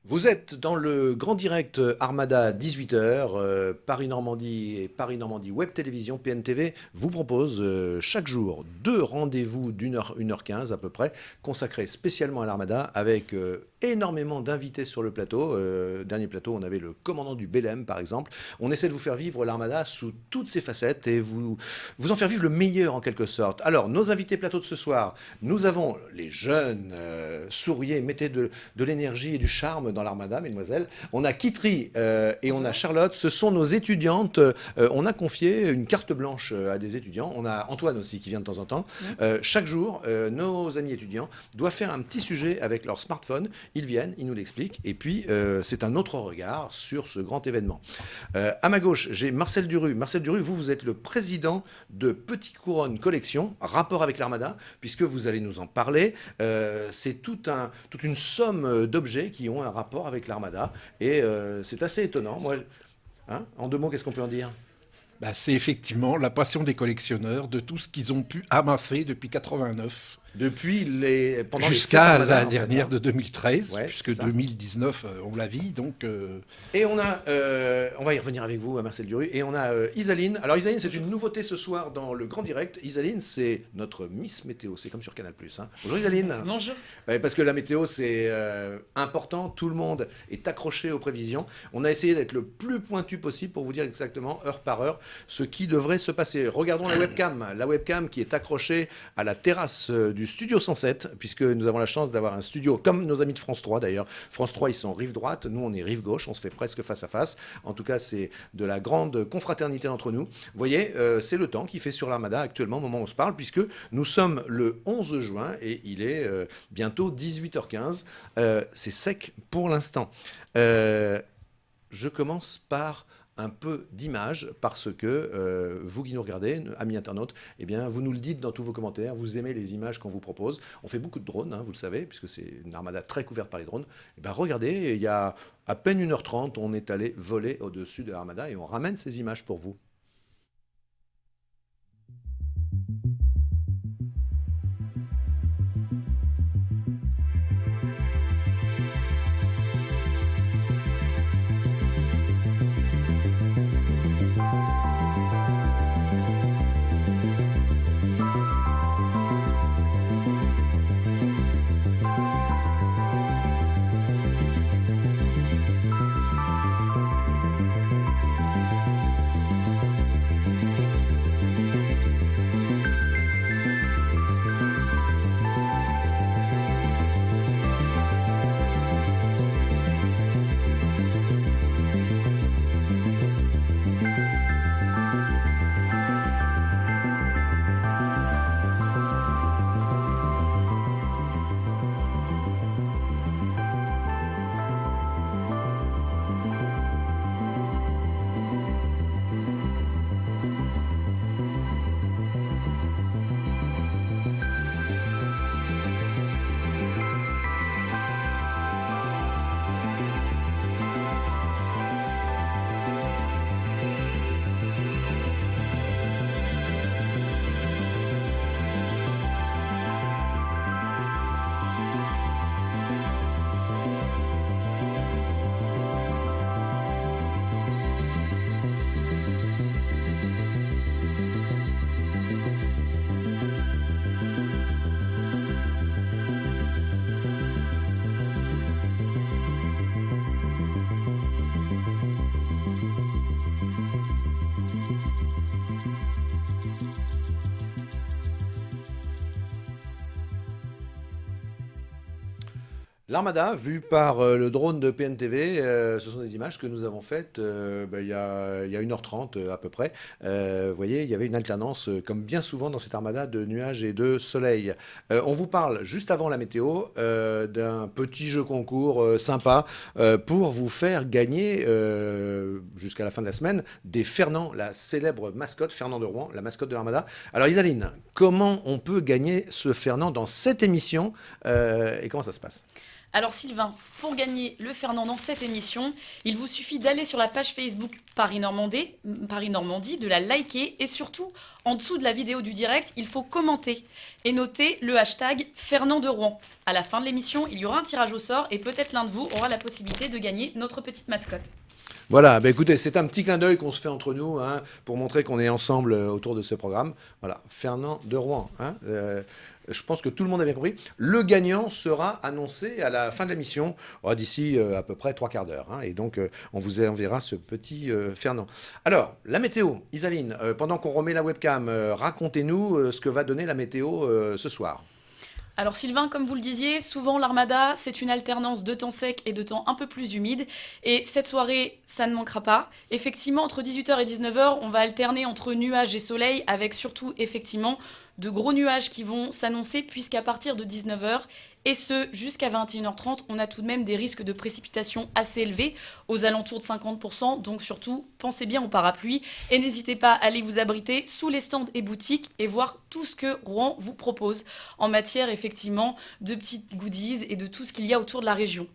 Vous êtes dans le grand direct Armada 18h, Paris-Normandie et Paris-Normandie Web Télévision, PNTV, vous propose chaque jour 2 rendez-vous d'1h, 1h15 à peu près, consacrés spécialement à l'Armada, avec énormément d'invités sur le plateau. Dernier plateau, on avait le commandant du Belém, par exemple. On essaie de vous faire vivre l'Armada sous toutes ses facettes et vous en faire vivre le meilleur en quelque sorte. Alors, nos invités plateau de ce soir, nous avons les jeunes, souriez, mettez de l'énergie et du charme dans l'Armada, mesdemoiselles. On a Kitri et on a Charlotte, ce sont nos étudiantes. On a confié une carte blanche à des étudiants. On a Antoine aussi qui vient de temps en temps. Chaque jour, nos amis étudiants doivent faire un petit sujet avec leur smartphone. Ils viennent, ils nous l'expliquent, et puis c'est un autre regard sur ce grand événement. À ma gauche, j'ai Marcel Duru. Marcel Duru, vous êtes le président de Petit Couronne Collection, rapport avec l'Armada, puisque vous allez nous en parler. C'est toute une somme d'objets qui ont un rapport avec l'Armada, et c'est assez étonnant. Moi, en 2 mots, qu'est-ce qu'on peut en dire ? C'est effectivement la passion des collectionneurs, de tout ce qu'ils ont pu amasser depuis 89. Pendant jusqu'à les la dernière de 2013, ouais, puisque 2019, on la vit. Donc, Et on va y revenir avec vous, Marcel Duru, et on a Isaline. Alors Isaline, c'est une nouveauté ce soir dans le grand direct. Isaline, c'est notre Miss Météo, c'est comme sur Canal+. Bonjour Isaline. Bonjour. Parce que la météo, c'est important, tout le monde est accroché aux prévisions. On a essayé d'être le plus pointu possible pour vous dire exactement, heure par heure, ce qui devrait se passer. Regardons la webcam qui est accrochée à la terrasse du Studio 107, puisque nous avons la chance d'avoir un studio, comme nos amis de France 3 d'ailleurs. France 3, ils sont rive droite, nous on est rive gauche, on se fait presque face à face. En tout cas, c'est de la grande confraternité entre nous. Vous voyez, c'est le temps qu'il fait sur l'Armada actuellement, au moment où on se parle, puisque nous sommes le 11 juin et il est bientôt 18h15. C'est sec pour l'instant. Je commence par un peu d'images, parce que vous qui nous regardez, amis internautes, eh bien, vous nous le dites dans tous vos commentaires, vous aimez les images qu'on vous propose. On fait beaucoup de drones, vous le savez, puisque c'est une Armada très couverte par les drones. Eh bien, regardez, il y a à peine 1h30, on est allé voler au-dessus de l'Armada et on ramène ces images pour vous. L'Armada, vue par le drone de PNTV, ce sont des images que nous avons faites il y a 1h30 à peu près. Vous voyez, il y avait une alternance, comme bien souvent dans cette Armada, de nuages et de soleil. On vous parle, juste avant la météo, d'un petit jeu concours sympa pour vous faire gagner, jusqu'à la fin de la semaine, des Fernand, la célèbre mascotte, Fernand de Rouen, la mascotte de l'Armada. Alors Isaline, comment on peut gagner ce Fernand dans cette émission et comment ça se passe ? Alors Sylvain, pour gagner le Fernand dans cette émission, il vous suffit d'aller sur la page Facebook Paris-Normandie, de la liker et surtout, en dessous de la vidéo du direct, il faut commenter et noter le hashtag Fernand de Rouen. À la fin de l'émission, il y aura un tirage au sort et peut-être l'un de vous aura la possibilité de gagner notre petite mascotte. Voilà, bah écoutez, c'est un petit clin d'œil qu'on se fait entre nous hein, pour montrer qu'on est ensemble autour de ce programme. Voilà, Fernand de Rouen. Hein, je pense que tout le monde a bien compris. Le gagnant sera annoncé à la fin de l'émission, d'ici à peu près 3 quarts d'heure. Hein, et donc, on vous enverra ce petit Fernand. Alors, la météo, Isaline, pendant qu'on remet la webcam, racontez-nous ce que va donner la météo ce soir. Alors Sylvain, comme vous le disiez, souvent l'Armada, c'est une alternance de temps sec et de temps un peu plus humide. Et cette soirée, ça ne manquera pas. Effectivement, entre 18h et 19h, on va alterner entre nuages et soleil, avec surtout, effectivement, de gros nuages qui vont s'annoncer, puisqu'à partir de 19h, et ce, jusqu'à 21h30, on a tout de même des risques de précipitations assez élevés, aux alentours de 50%. Donc surtout, pensez bien au parapluie et n'hésitez pas à aller vous abriter sous les stands et boutiques et voir tout ce que Rouen vous propose en matière, effectivement, de petites goodies et de tout ce qu'il y a autour de la région.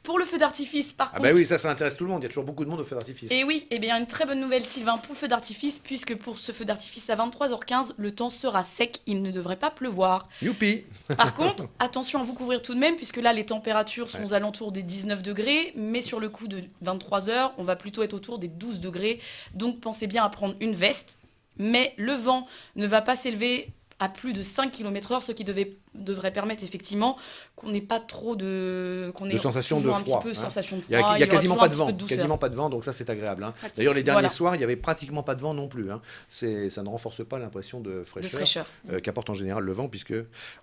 Pour le feu d'artifice, par contre... Ah bah oui, ça intéresse tout le monde, il y a toujours beaucoup de monde au feu d'artifice. Et oui, eh bien une très bonne nouvelle Sylvain pour le feu d'artifice, puisque pour ce feu d'artifice à 23h15, le temps sera sec, il ne devrait pas pleuvoir. Youpi. Par contre, attention à vous couvrir tout de même, puisque là les températures sont aux alentours des 19 degrés, mais sur le coup de 23h, on va plutôt être autour des 12 degrés, donc pensez bien à prendre une veste, mais le vent ne va pas s'élever à plus de 5 km/h, ce qui devrait permettre effectivement qu'on n'ait pas trop de... qu'on ait de sensation de un froid. petit peu sensation de Il froid. y a quasiment pas de toujours un vent, petit peu douceur. quasiment pas de vent, donc ça c'est agréable. Hein. D'ailleurs les derniers Voilà. soirs, il y avait pratiquement pas de vent non plus. Hein. Ça ne renforce pas l'impression de fraîcheur, qu'apporte en général le vent, puisque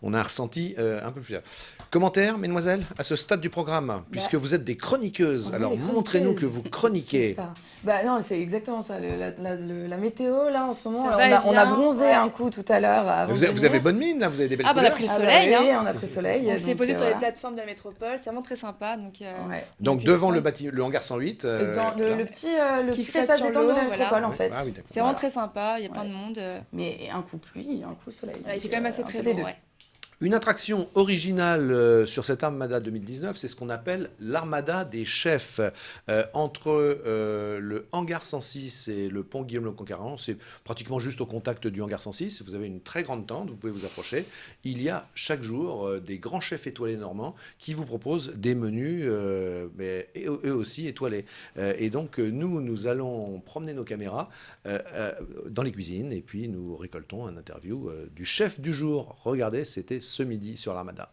on a un ressenti un peu plus. Commentaires, mesdemoiselles, à ce stade du programme, puisque vous êtes des chroniqueuses. Alors montrez-nous que vous chroniquez. C'est ça. Bah non, c'est exactement ça. La météo là en ce moment, Ça va et on a vient, bronzé ouais. un coup tout à l'heure. avant de Vous avez venir. bonne mine là, vous avez des belles Ah bah on a couleurs. pris le Ah bah soleil. oui, hein. on a pris le soleil. On s'est donc, posé sur voilà. les plateformes de la métropole, c'est vraiment très sympa. Donc, Ouais. Donc devant le hangar 108. Dans là. le petit Qui flotte espace sur détente de l'eau, la voilà. métropole en fait. Ah oui, d'accord. c'est vraiment Voilà. très sympa, il y a plein Ouais. de monde. Mais un coup pluie, un coup soleil. Voilà, il fait Donc, quand même assez un très peu des beau. deux. Ouais. Une attraction originale sur cette Armada 2019, c'est ce qu'on appelle l'Armada des chefs. Entre le hangar 106 et le pont Guillaume-le-Conquérant, c'est pratiquement juste au contact du hangar 106. Vous avez une très grande tente, vous pouvez vous approcher. Il y a chaque jour des grands chefs étoilés normands qui vous proposent des menus, mais eux aussi étoilés. Et donc nous allons promener nos caméras dans les cuisines et puis nous récoltons un interview du chef du jour. Regardez, c'était ce midi sur l'Armada.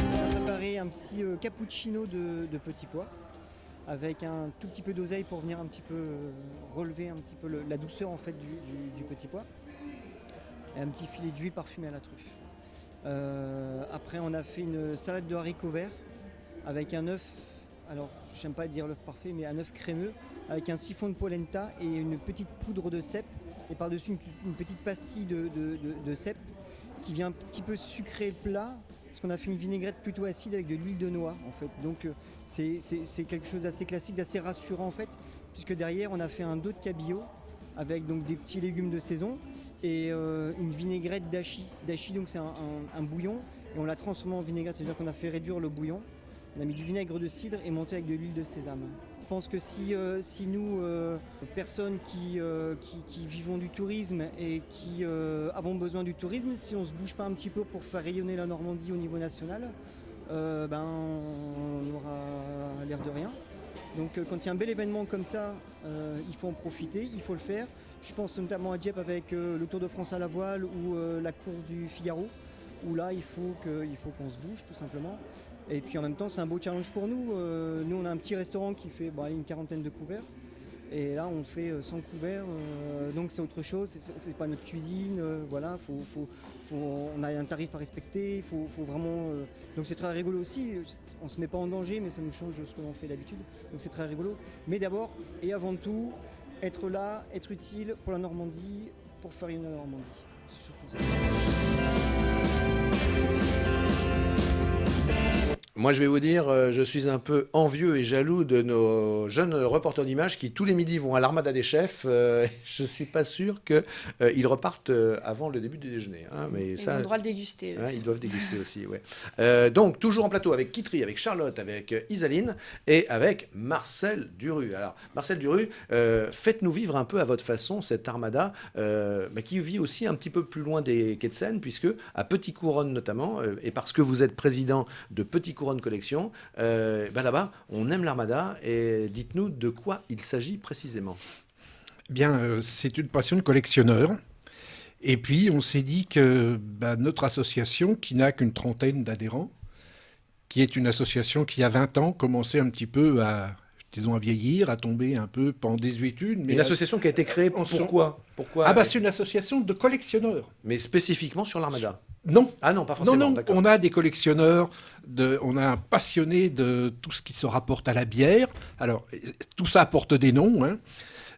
On a préparé un petit cappuccino de petits pois avec un tout petit peu d'oseille pour venir un petit peu relever un petit peu la douceur en fait du petit pois et un petit filet d'huile parfumée à la truffe. Après on a fait une salade de haricots verts avec un œuf, alors j'aime pas dire l'œuf parfait, mais un œuf crémeux avec un siphon de polenta et une petite poudre de cèpe et par-dessus une petite pastille de cèpe qui vient un petit peu sucrer le plat parce qu'on a fait une vinaigrette plutôt acide avec de l'huile de noix en fait. Donc c'est quelque chose d'assez classique, d'assez rassurant en fait, puisque derrière on a fait un dos de cabillaud avec donc des petits légumes de saison et une vinaigrette d'achi. D'achi donc c'est un bouillon et on l'a transformé en vinaigrette, c'est-à-dire qu'on a fait réduire le bouillon. On a mis du vinaigre de cidre et monté avec de l'huile de sésame. Je pense que si nous, personnes qui vivons du tourisme et qui avons besoin du tourisme, si on ne se bouge pas un petit peu pour faire rayonner la Normandie au niveau national, on aura l'air de rien. Donc quand il y a un bel événement comme ça, il faut en profiter, il faut le faire. Je pense notamment à Dieppe avec le Tour de France à la voile ou la course du Figaro, où là il faut qu'on se bouge tout simplement. Et puis en même temps c'est un beau challenge pour nous. Nous on a un petit restaurant qui fait une quarantaine de couverts. Et là on fait 100 couverts, donc c'est autre chose, c'est pas notre cuisine, voilà, on a un tarif à respecter, faut vraiment... donc c'est très rigolo aussi, on se met pas en danger mais ça nous change de ce que l'on fait d'habitude, donc c'est très rigolo. Mais d'abord et avant tout, être là, être utile pour la Normandie, pour faire une Normandie, c'est surtout ça. Moi, je vais vous dire, je suis un peu envieux et jaloux de nos jeunes reporters d'images qui, tous les midis, vont à l'Armada des chefs. Je ne suis pas sûr qu'ils repartent avant le début du déjeuner, hein, mais Ils ça, ont le droit de déguster. eux. hein, ils doivent déguster aussi. Ouais. Donc, toujours en plateau avec Kitry, avec Charlotte, avec Isaline et avec Marcel Duru. Alors, Marcel Duru, faites-nous vivre un peu à votre façon cette Armada qui vit aussi un petit peu plus loin des quais de Seine, puisque à Petit Couronne notamment, et parce que vous êtes président de Petit Couronne Collection, là-bas, on aime l'Armada. Et dites-nous de quoi il s'agit précisément. Bien, c'est une passion de collectionneur. Et puis, on s'est dit que notre association, qui n'a qu'une trentaine d'adhérents, qui est une association qui, a 20 ans, commençait un petit peu à vieillir, à tomber un peu en désuétude. Mais Une association qui a été créée pourquoi c'est une association de collectionneurs. Mais spécifiquement sur l'Armada. Non. Ah non, pas forcément. Non, D'accord. on a des collectionneurs, on a un passionné de tout ce qui se rapporte à la bière. Alors, tout ça apporte des noms, hein.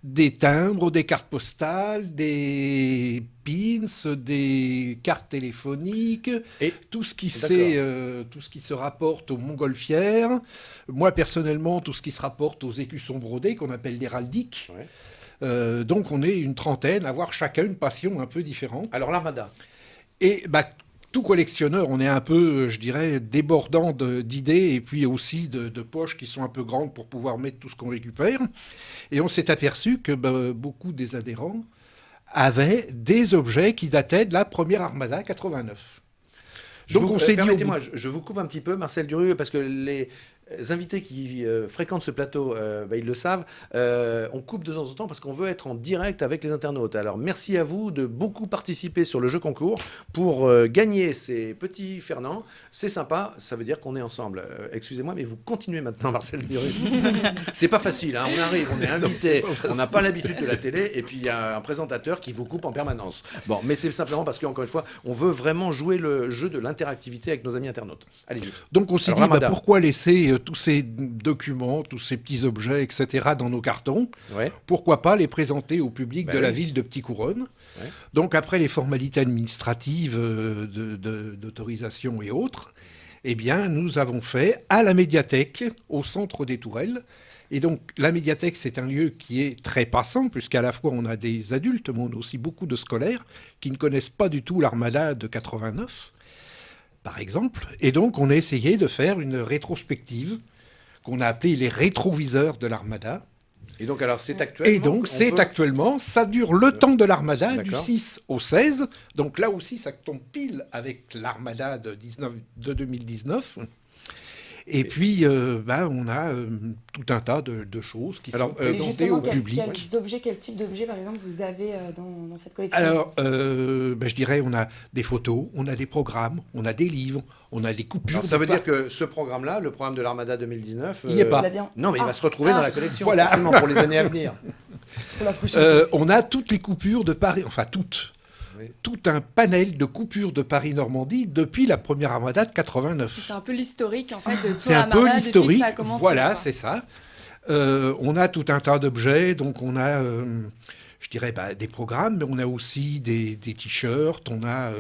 Des timbres, des cartes postales, des pins, des cartes téléphoniques, Et tout ce qui d'accord. tout ce qui se rapporte aux montgolfières. Moi, personnellement, tout ce qui se rapporte aux écussons brodés, qu'on appelle l'héraldique. Ouais. Donc, on est une trentaine, à avoir chacun une passion un peu différente. Alors l'Armada. Et tout collectionneur, on est un peu, je dirais, débordant d'idées et puis aussi de poches qui sont un peu grandes pour pouvoir mettre tout ce qu'on récupère. Et on s'est aperçu que beaucoup des adhérents avaient des objets qui dataient de la première Armada 89. Donc on s'est dit... Permettez-moi, je vous coupe un petit peu, Marcel Duru, parce que les invités qui fréquentent ce plateau, ils le savent, on coupe de temps en temps parce qu'on veut être en direct avec les internautes. Alors merci à vous de beaucoup participer sur le jeu concours pour gagner ces petits Fernand. C'est sympa, ça veut dire qu'on est ensemble. Excusez-moi, mais vous continuez maintenant, Marcel Duru. C'est pas facile, hein. On arrive, on est invité, on n'a pas l'habitude de la télé, et puis il y a un présentateur qui vous coupe en permanence. Bon, mais c'est simplement parce qu'encore une fois, on veut vraiment jouer le jeu de l'interactivité avec nos amis internautes. Allez-y. Donc on s'est Alors, dit, Armada. pourquoi laisser tous ces documents, tous ces petits objets, etc. dans nos cartons? Ouais. Pourquoi pas les présenter au public de la oui. ville de Petit Couronne? Ouais. Donc après les formalités administratives d'autorisation et autres, eh bien nous avons fait à la médiathèque, au centre des Tourelles. Et donc la médiathèque, c'est un lieu qui est très passant, puisqu'à la fois on a des adultes, mais on a aussi beaucoup de scolaires qui ne connaissent pas du tout l'Armada de 89. Par exemple. Et donc, on a essayé de faire une rétrospective qu'on a appelée les rétroviseurs de l'Armada. Et donc, alors, c'est actuellement... Et donc, c'est actuellement, ça dure le temps de l'Armada, du D'accord. 6 au 16. Donc là aussi, ça tombe pile avec l'Armada de 2019. Et puis, on a tout un tas de choses qui sont Alors, Et présentées justement, au public. quel type d'objets, par exemple, vous avez dans cette collection? Alors, je dirais, on a des photos, on a des programmes, on a des livres, on a des coupures. Alors, ça veut dire que ce programme-là, le programme de l'Armada 2019... Il y est pas. La viande. Non, mais il Ah. va se retrouver Ah. dans la collection, Voilà. forcément, pour les années à venir. Pour la prochaine collection. On a toutes les coupures de Paris, enfin toutes. Oui. Tout un panel de coupures de Paris-Normandie depuis la première Armada de 89. C'est un peu l'historique en fait de tout C'est un peu l'Armada depuis que l'historique. ça a commencé. Voilà, quoi. c'est ça. On a tout un tas d'objets. Donc on a, je dirais, des programmes, mais on a aussi des t-shirts, on a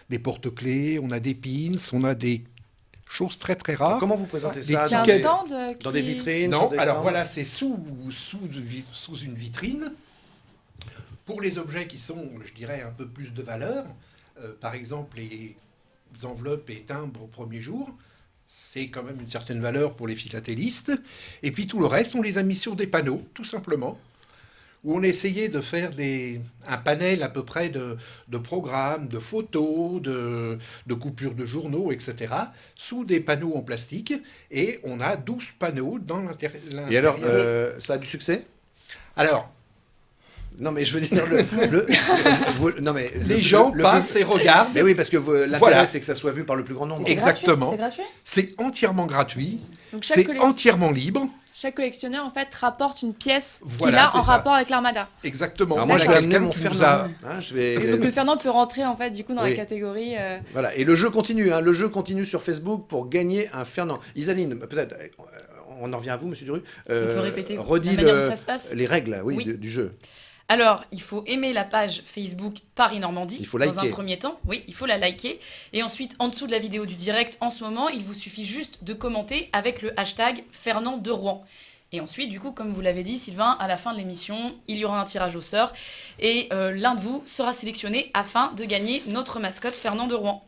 des porte-clés, on a des pins, on a des choses très très rares. Comment vous présentez Des ça Il y a un tickets. stand dans qui... des vitrines Non, sur des alors stands voilà, c'est sous une vitrine. Pour les objets qui sont, je dirais, un peu plus de valeur, par exemple les enveloppes et timbres au premier jour, c'est quand même une certaine valeur pour les philatélistes. Et puis tout le reste, on les a mis sur des panneaux, tout simplement, où on a essayé de faire un panel à peu près de programmes, de photos, de coupures de journaux, etc., sous des panneaux en plastique. Et on a 12 panneaux dans l'intérieur. Et alors, ça a du succès? Alors, Non, mais je veux dire, non, mais les gens passent et regardent. Mais oui, parce que l'intérêt, Voilà. c'est que ça soit vu par le plus grand nombre. C'est exactement. gratuit? C'est entièrement gratuit, Donc c'est chaque, entièrement libre. chaque collectionneur en fait rapporte une pièce Voilà, qu'il a c'est en ça. rapport avec l'Armada. Exactement. Alors moi, On je a vais amener quelqu'un mon qui nous Fernand. a- Hein, je Et vais... donc le Fernand peut rentrer en fait du coup dans Oui. la catégorie. Voilà, et le jeu continue, hein, le jeu continue sur Facebook pour gagner un Fernand. Isaline, peut-être, on en revient à vous, monsieur Duru. On peut répéter Redis la manière dont ça se passe. les règles, oui, Oui. du jeu. Alors, il faut aimer la page Facebook Paris Normandie Il faut dans un liker. premier temps. Oui, il faut la liker. Et ensuite, en dessous de la vidéo du direct, en ce moment, il vous suffit juste de commenter avec le hashtag Fernand de Rouen. Et ensuite, du coup, comme vous l'avez dit, Sylvain, à la fin de l'émission, il y aura un tirage au sort. Et l'un de vous sera sélectionné afin de gagner notre mascotte Fernand de Rouen.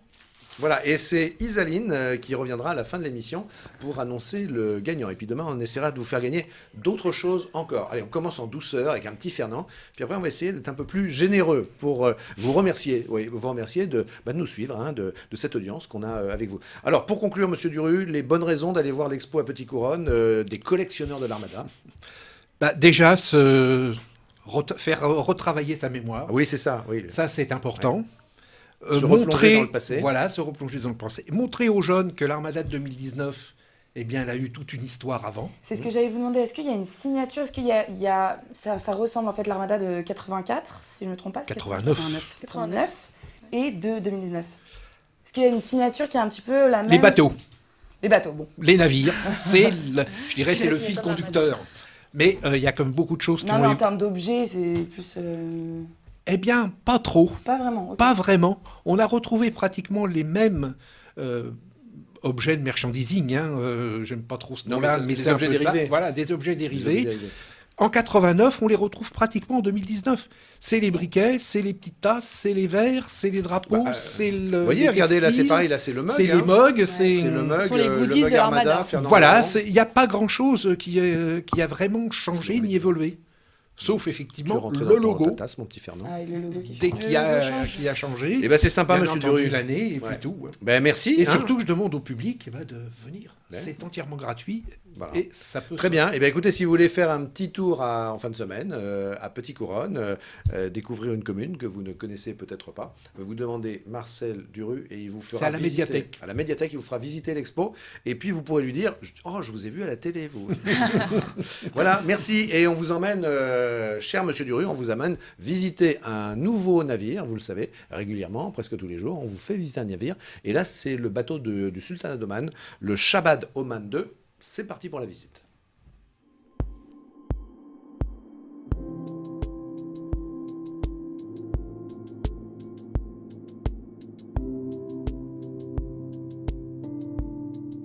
Voilà, et c'est Isaline qui reviendra à la fin de l'émission pour annoncer le gagnant. Et puis demain, on essaiera de vous faire gagner d'autres choses encore. Allez, on commence en douceur avec un petit Fernand. Puis après, on va essayer d'être un peu plus généreux pour vous remercier. Oui, vous remercier de nous suivre, hein, de cette audience qu'on a avec vous. Alors, pour conclure, Monsieur Duru, les bonnes raisons d'aller voir l'expo à Petit Couronne des collectionneurs de l'Armada. Déjà, faire retravailler sa mémoire. Ah oui, c'est ça. Oui. Ça, c'est important. Se replonger dans le passé. Voilà, se replonger dans le passé. Montrer aux jeunes que l'Armada de 2019, eh bien, elle a eu toute une histoire avant. C'est ce que j'allais vous demander. Est-ce qu'il y a une signature? Est-ce qu'il y a... Ça ressemble en fait l'Armada de 84, si je ne me trompe pas. 89. 89 et de 2019. Est-ce qu'il y a une signature qui est un petit peu la même? Les bateaux, Les bateaux, bon. les navires, je dirais, C'est c'est la le fil signature de conducteur. Mais il y a comme beaucoup de choses qui Non, ont mais en eu... termes d'objets, c'est plus... Eh bien, pas trop. Pas vraiment. ok. Pas vraiment. On a retrouvé pratiquement les mêmes objets de merchandising. J'aime pas trop ce Non, mais nom-là, ça, c'est des c'est un objets peu ça. dérivés. Voilà, des objets dérivés. En 89, on les retrouve pratiquement en 2019. C'est les briquets, c'est les petites tasses, c'est les verres, c'est les drapeaux, c'est le. Vous voyez, les regardez, là, c'est textiles, pareil, là, c'est le mug. c'est hein. les mugs, C'est c'est le mug. Ce sont les le goodies mug de l'Armada. Armada, Fernand Voilà, Laurent. il n'y a pas grand-chose qui a vraiment changé ni évolué. Sauf Tu effectivement rentres le dans ta logo tasse, mon petit Fernand. Ah, et le logo qui dès change. qui a changé. Eh ben, c'est sympa, Bien Monsieur entendu, Duru. l'année et Ouais. puis tout. hein. Ben, merci. Et hein. surtout, je demande au public de venir. Ouais. C'est entièrement gratuit Voilà. et ça peut. Très bien. Eh bien, écoutez, si vous voulez faire un petit tour en fin de semaine à Petit Couronne, découvrir une commune que vous ne connaissez peut-être pas, vous demandez Marcel Duru et il vous fera C'est à la visiter- médiathèque. À la médiathèque, il vous fera visiter l'expo et puis vous pourrez lui dire oh, je vous ai vu à la télé, vous. Voilà, merci. Et on vous emmène, cher Monsieur Duru, on vous amène visiter un nouveau navire. Vous le savez, régulièrement, presque tous les jours, on vous fait visiter un navire. Et là, c'est le bateau du Sultanat d'Oman, le Shabad Oman 2. C'est parti pour la visite.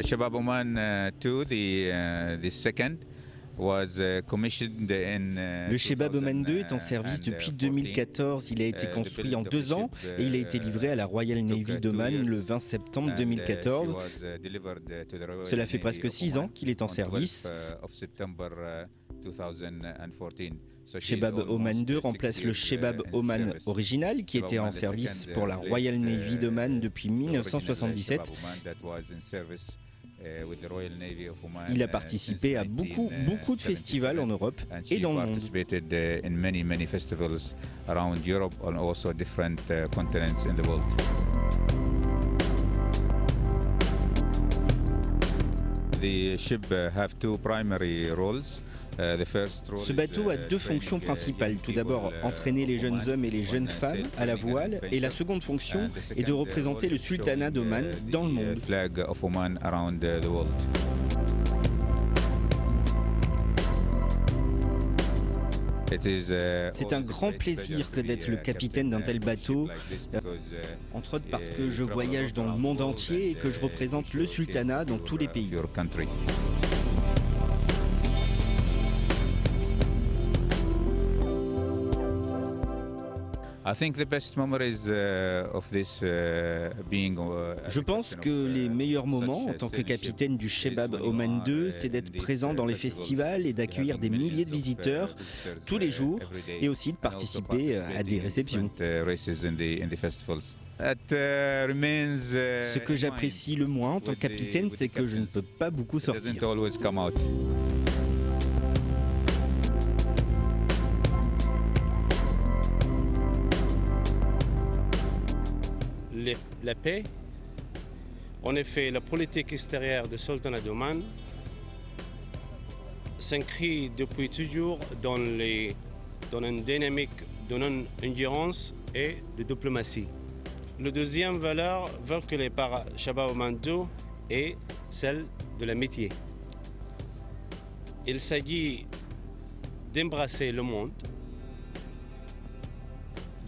Shabab Oman 2, the second, was commissioned in. Le Shebab Oman 2 est en service depuis 2014. Il a été construit en 2 ans et il a été livré à la Royal Navy d'Oman le 20 septembre 2014. Cela fait presque 6 ans qu'il est en service. Shebab Oman 2 remplace le Shebab Oman original qui était en service pour la Royal Navy d'Oman depuis 1977. Il a participé à beaucoup de festivals en Europe et dans le monde. Ce bateau a 2 fonctions principales. Tout d'abord, entraîner les jeunes hommes et les jeunes femmes à la voile. Et la seconde fonction est de représenter le sultanat d'Oman dans le monde. C'est un grand plaisir que d'être le capitaine d'un tel bateau, entre autres parce que je voyage dans le monde entier et que je représente le sultanat dans tous les pays. Je pense que les meilleurs moments en tant que capitaine du Shebab Oman 2, c'est d'être présent dans les festivals et d'accueillir des milliers de visiteurs tous les jours et aussi de participer à des réceptions. Ce que j'apprécie le moins en tant que capitaine, c'est que je ne peux pas beaucoup sortir. La paix. En effet, la politique extérieure du Sultanat d'Oman s'inscrit depuis toujours dans une dynamique de non-ingérence et de diplomatie. La deuxième valeur véhiculée par Shabab Oman 2 est celle de l'amitié. Il s'agit d'embrasser le monde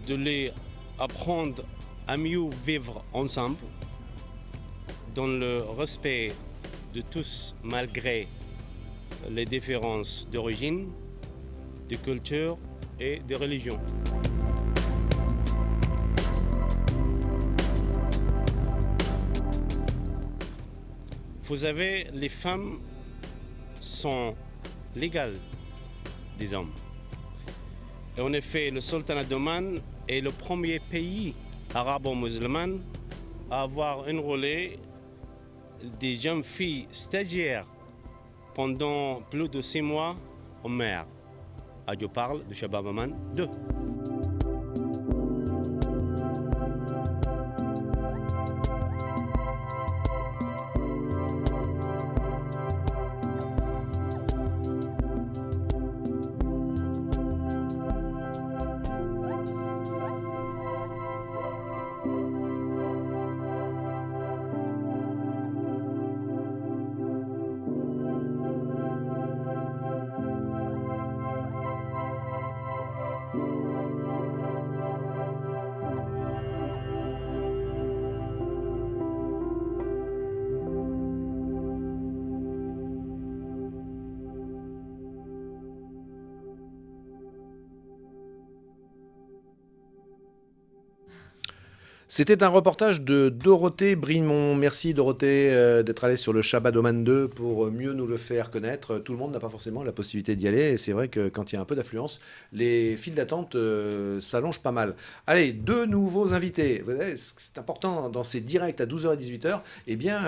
de les apprendre à mieux vivre ensemble dans le respect de tous malgré les différences d'origine, de culture et de religion. Vous savez, les femmes sont légales des hommes. Et en effet, le sultanat d'Oman est le premier pays arabo-musulman à avoir enrôlé des jeunes filles stagiaires pendant plus de 6 mois en mer. Je parle de Shabab Oman 2. C'était un reportage de Dorothée Brimont. Merci Dorothée d'être allée sur le Shabbat Oman 2 pour mieux nous le faire connaître. Tout le monde n'a pas forcément la possibilité d'y aller et c'est vrai que quand il y a un peu d'affluence, les files d'attente s'allongent pas mal. Allez, 2 nouveaux invités. Vous savez, c'est important dans ces directs à 12h et 18h. Eh bien,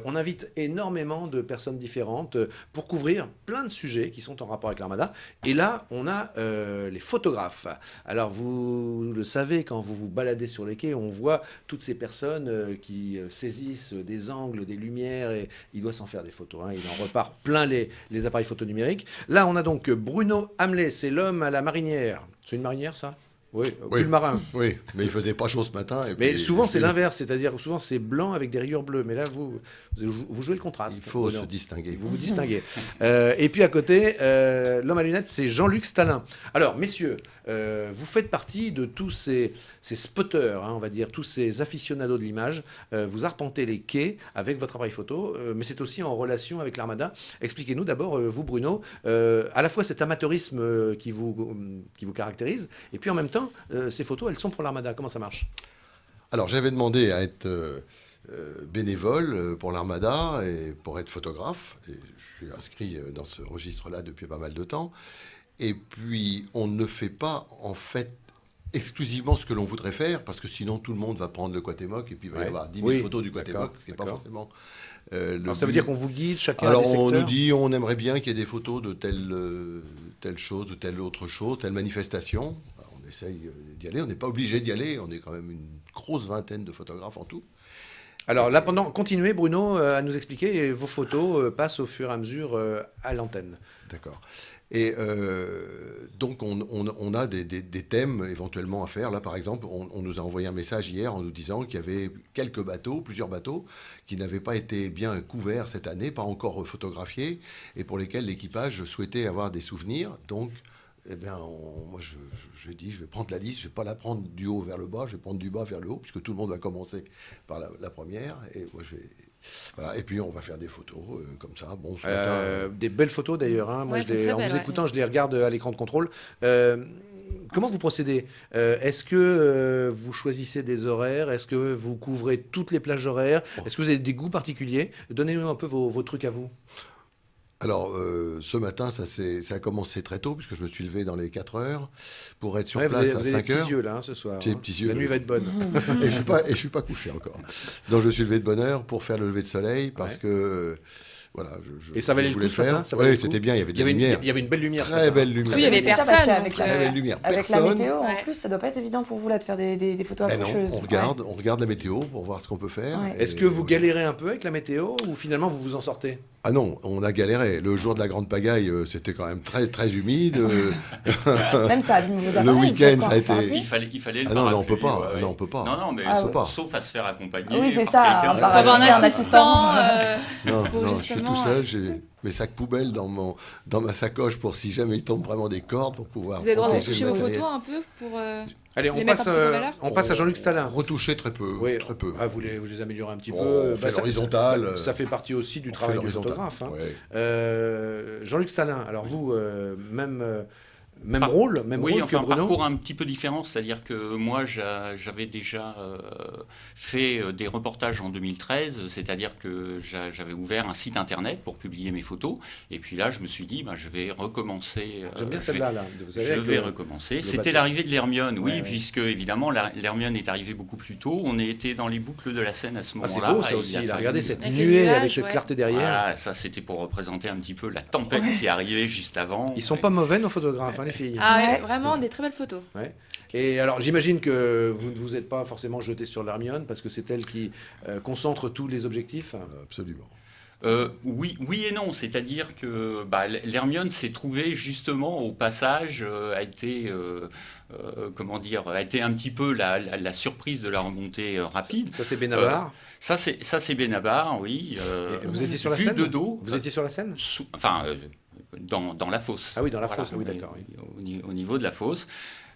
on invite énormément de personnes différentes pour couvrir plein de sujets qui sont en rapport avec l'Armada. Et là, on a les photographes. Alors, vous le savez, quand vous vous baladez sur les quais, on voit toutes ces personnes qui saisissent des angles, des lumières, et il doit s'en faire des photos. Hein. Il en repart plein les appareils photo numériques. Là, on a donc Bruno Hamlet, c'est l'homme à la marinière. C'est une marinière, ça ? Oui, oui, le marin. Oui, mais il faisait pas chaud ce matin. Et mais puis, souvent, c'est l'inverse, c'est-à-dire souvent, c'est blanc avec des rayures bleues. Mais là, vous jouez le contraste. Il faut se distinguer. Vous vous distinguez. Et puis à côté, l'homme à lunettes, c'est Jean-Luc Stalin. Alors, messieurs, vous faites partie de tous ces spotters, hein, on va dire, tous ces aficionados de l'image. Vous arpentez les quais avec votre appareil photo, mais c'est aussi en relation avec l'Armada. Expliquez-nous d'abord, vous Bruno, à la fois cet amateurisme qui vous caractérise, et puis en même temps, ces photos, elles sont pour l'Armada. Comment ça marche ? Alors, j'avais demandé à être bénévole pour l'Armada et pour être photographe. Et je suis inscrit dans ce registre-là depuis pas mal de temps. Et puis, on ne fait pas, en fait, exclusivement ce que l'on voudrait faire, parce que sinon, tout le monde va prendre le Quatemoc et puis il va y avoir 10 000 photos du Quatemoc, ce qui n'est pas forcément... Alors, ça veut dire qu'on vous guide chacun Alors, à des secteurs. on nous dit, on aimerait bien qu'il y ait des photos de telle chose, de telle autre chose, telle manifestation. Alors, on essaye d'y aller. On n'est pas obligé d'y aller. On est quand même une grosse vingtaine de photographes en tout. Alors là, continuez Bruno à nous expliquer, et vos photos passent au fur et à mesure à l'antenne. D'accord. Et donc, on a des thèmes éventuellement à faire. Là, par exemple, on nous a envoyé un message hier en nous disant qu'il y avait plusieurs bateaux, qui n'avaient pas été bien couverts cette année, pas encore photographiés, et pour lesquels l'équipage souhaitait avoir des souvenirs. Donc, eh bien, moi, je dis, je vais prendre la liste, je ne vais pas la prendre du haut vers le bas, je vais prendre du bas vers le haut, puisque tout le monde va commencer par la première. Et moi, je vais... Voilà. Et puis on va faire des photos comme ça. Bon, ce matin, des belles photos d'ailleurs. Hein. Moi, Ouais, en vous écoutant, je les regarde à l'écran de contrôle. Comment vous procédez ? Est-ce que vous choisissez des horaires ? Est-ce que vous couvrez toutes les plages horaires ? Est-ce que vous avez des goûts particuliers ? Donnez-nous un peu vos trucs à vous. Alors, ce matin, ça a commencé très tôt, puisque je me suis levé dans les 4 heures pour être sur place à 5 heures. Vous avez des petits yeux, là, hein, ce soir. J'ai des petits yeux. La nuit va être bonne. Et je suis pas couché encore. Donc, je me suis levé de bonne heure pour faire le lever de soleil, parce que... Voilà, et ça valait le coup ce matin ? Oui, c'était bien, il y avait de la lumière. Il y avait une belle lumière. Très belle lumière. Il n'y avait personne. Avec la lumière. Avec la météo, en plus, ça doit pas être évident pour vous là de faire des photos accrocheuses. On regarde la météo pour voir ce qu'on peut faire. Ouais. Est-ce que vous galérez un peu avec la météo ou finalement vous vous en sortez ? Ah non, on a galéré. Le jour de la grande pagaille, c'était quand même très, très humide. Même ça abîme vos appareils. Le week-end, ça a été... Il fallait le non, on peut pas. ouais. Non, on peut pas. Non, mais on peut pas. Sauf à se faire accompagner. Oui, c'est par ça. quelqu'un. Il faut avoir un assistant. Non, pour je justement... tout seul, j'ai mes sacs poubelles dans ma sacoche pour si jamais il tombe vraiment des cordes pour pouvoir. Vous avez le droit de protéger retoucher le vos matériel. photos un peu pour Allez, les mettre un peu plus en valeur. on passe à Jean-Luc Stalin. Retoucher très peu. Oui, Très peu. Ah, vous les améliorez un petit Bon, peu. on fait ça- l'horizontale. Ça fait partie aussi du On travail fait du l'horizontale. photographe. Hein. Ouais. Jean-Luc Stalin, alors vous, même rôle Oui, que enfin, un Bruno. parcours un petit peu différent, c'est-à-dire que moi, j'avais déjà fait des reportages en 2013, c'est-à-dire que j'avais ouvert un site internet pour publier mes photos, et puis là, je me suis dit, je vais recommencer. J'aime bien celle-là, là. Vous savez, Je avec vais le recommencer. bateau. C'était l'arrivée de l'Hermione, oui, Ouais, ouais. puisque évidemment, l'Hermione est arrivée beaucoup plus tôt. On était dans les boucles de la Seine à ce Ah, c'est moment-là. beau ça et aussi. il a Regardez fallu- cette Avec les nuée nuages, avec cette ouais. clarté derrière. Voilà, ça c'était pour représenter un petit peu la tempête qui arrivait juste avant. Ils sont Ouais. pas mauvais nos photographes, hein, les filles. Ah ouais, Ouais. vraiment des très belles photos. Et alors j'imagine que vous ne vous êtes pas forcément jeté sur l'Hermione parce que c'est elle qui concentre tous les objectifs. Absolument. Oui et non, c'est-à-dire que l'Hermione s'est trouvée justement au passage, a été un petit peu la surprise de la remontée rapide. Ça c'est Benabar. Ça c'est Benabar, oui. Et vous étiez sur la vu scène de dos. Vous étiez sur la scène Dans la fosse. Ah oui, dans la fosse, oui, d'accord. Au niveau de la fosse.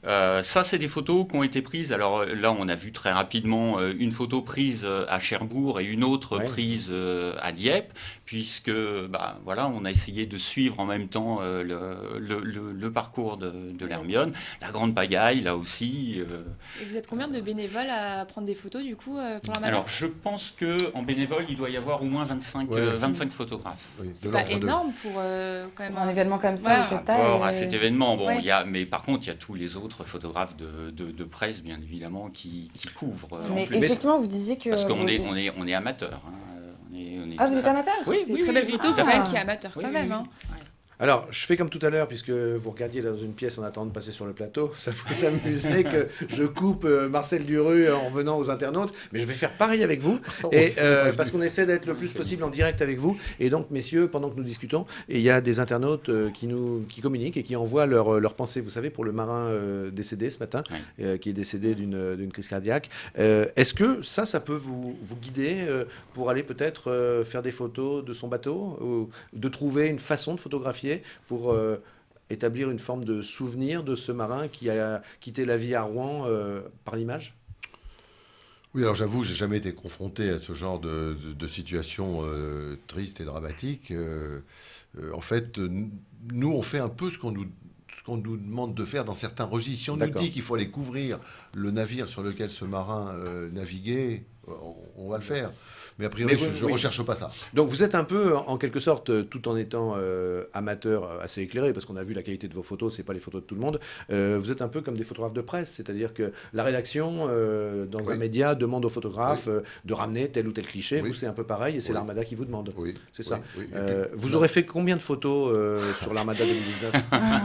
Ça, c'est des photos qui ont été prises. Alors là, on a vu très rapidement une photo prise à Cherbourg et une autre prise à Dieppe, puisque voilà, on a essayé de suivre en même temps le parcours de l'Hermione. La grande pagaille, là aussi. Et vous êtes combien de bénévoles à prendre des photos du coup pour la Alors, je pense qu'en bénévole, il doit y avoir au moins 25 photographes. Oui, C'est pas énorme pour quand même Pour un événement comme ça, Voilà. de cette Par rapport taille. à cet événement, bon, Ouais. mais par contre, il y a tous les autres photographes de presse, bien évidemment, qui couvrent. en Mais plus. effectivement, vous disiez que. Parce qu'on est amateurs. Hein. On est Ah, tout vous êtes ça. amateur Oui, C'est oui, très oui, belle oui, photo tout à quand fait. même qui est amateur Oui, quand oui, même. oui. Hein. Alors, je fais comme tout à l'heure, puisque vous regardiez dans une pièce en attendant de passer sur le plateau. Ça vous amusait que je coupe Marcel Duru en revenant aux internautes. Mais je vais faire pareil avec vous. Et, parce qu'on essaie d'être le plus possible en direct avec vous. Et donc, messieurs, pendant que nous discutons, il y a des internautes qui communiquent et qui envoient leurs pensées. Vous savez, pour le marin décédé ce matin, qui est décédé d'une crise cardiaque. Est-ce que ça peut vous guider pour aller peut-être faire des photos de son bateau ou de trouver une façon de photographier pour établir une forme de souvenir de ce marin qui a quitté la vie à Rouen par l'image? Oui, alors j'avoue, j'ai jamais été confronté à ce genre de situation triste et dramatique. En fait, nous, on fait un peu ce qu'on nous demande de faire dans certains registres. Si on nous D'accord. dit qu'il faut aller couvrir le navire sur lequel ce marin naviguait, on va le faire. Mais a priori, Mais je ne recherche pas ça. Donc vous êtes un peu, en quelque sorte, tout en étant amateur assez éclairé, parce qu'on a vu la qualité de vos photos, c'est pas les photos de tout le monde, vous êtes un peu comme des photographes de presse, c'est-à-dire que la rédaction, dans un média, demande aux photographes de ramener tel ou tel cliché, vous c'est un peu pareil, et c'est l'Armada qui vous demande. Oui. C'est ça. Oui. Vous aurez fait combien de photos sur l'Armada 2019?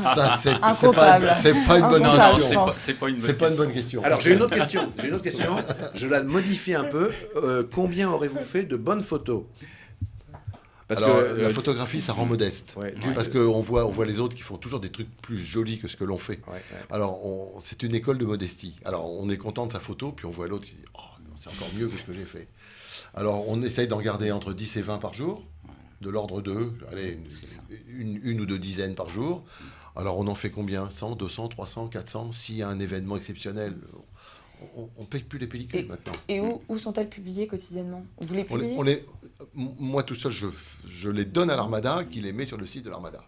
Ça, c'est Incontable. pas une bonne Incontable, question. je pense. C'est pas une bonne question. Alors j'ai une autre question. Je la modifie un peu. Combien aurez-vous fait de bonnes photos? Parce Alors, que la photographie, ça rend modeste. Ouais, Parce qu'on voit les autres qui font toujours des trucs plus jolis que ce que l'on fait. Ouais. Alors, c'est une école de modestie. Alors, on est content de sa photo, puis on voit l'autre qui dit « Oh, non, c'est encore mieux que ce que j'ai fait ». Alors, on essaye d'en garder entre 10 et 20 par jour, de l'ordre de, allez, une ou deux dizaines par jour. Alors, on en fait combien? 100, 200, 300, 400? S'il y a un événement exceptionnel, on ne paye plus les pellicules maintenant. Et où sont-elles publiées quotidiennement? Vous les publiez? Moi, tout seul, je les donne à l'Armada, qui les met sur le site de l'Armada.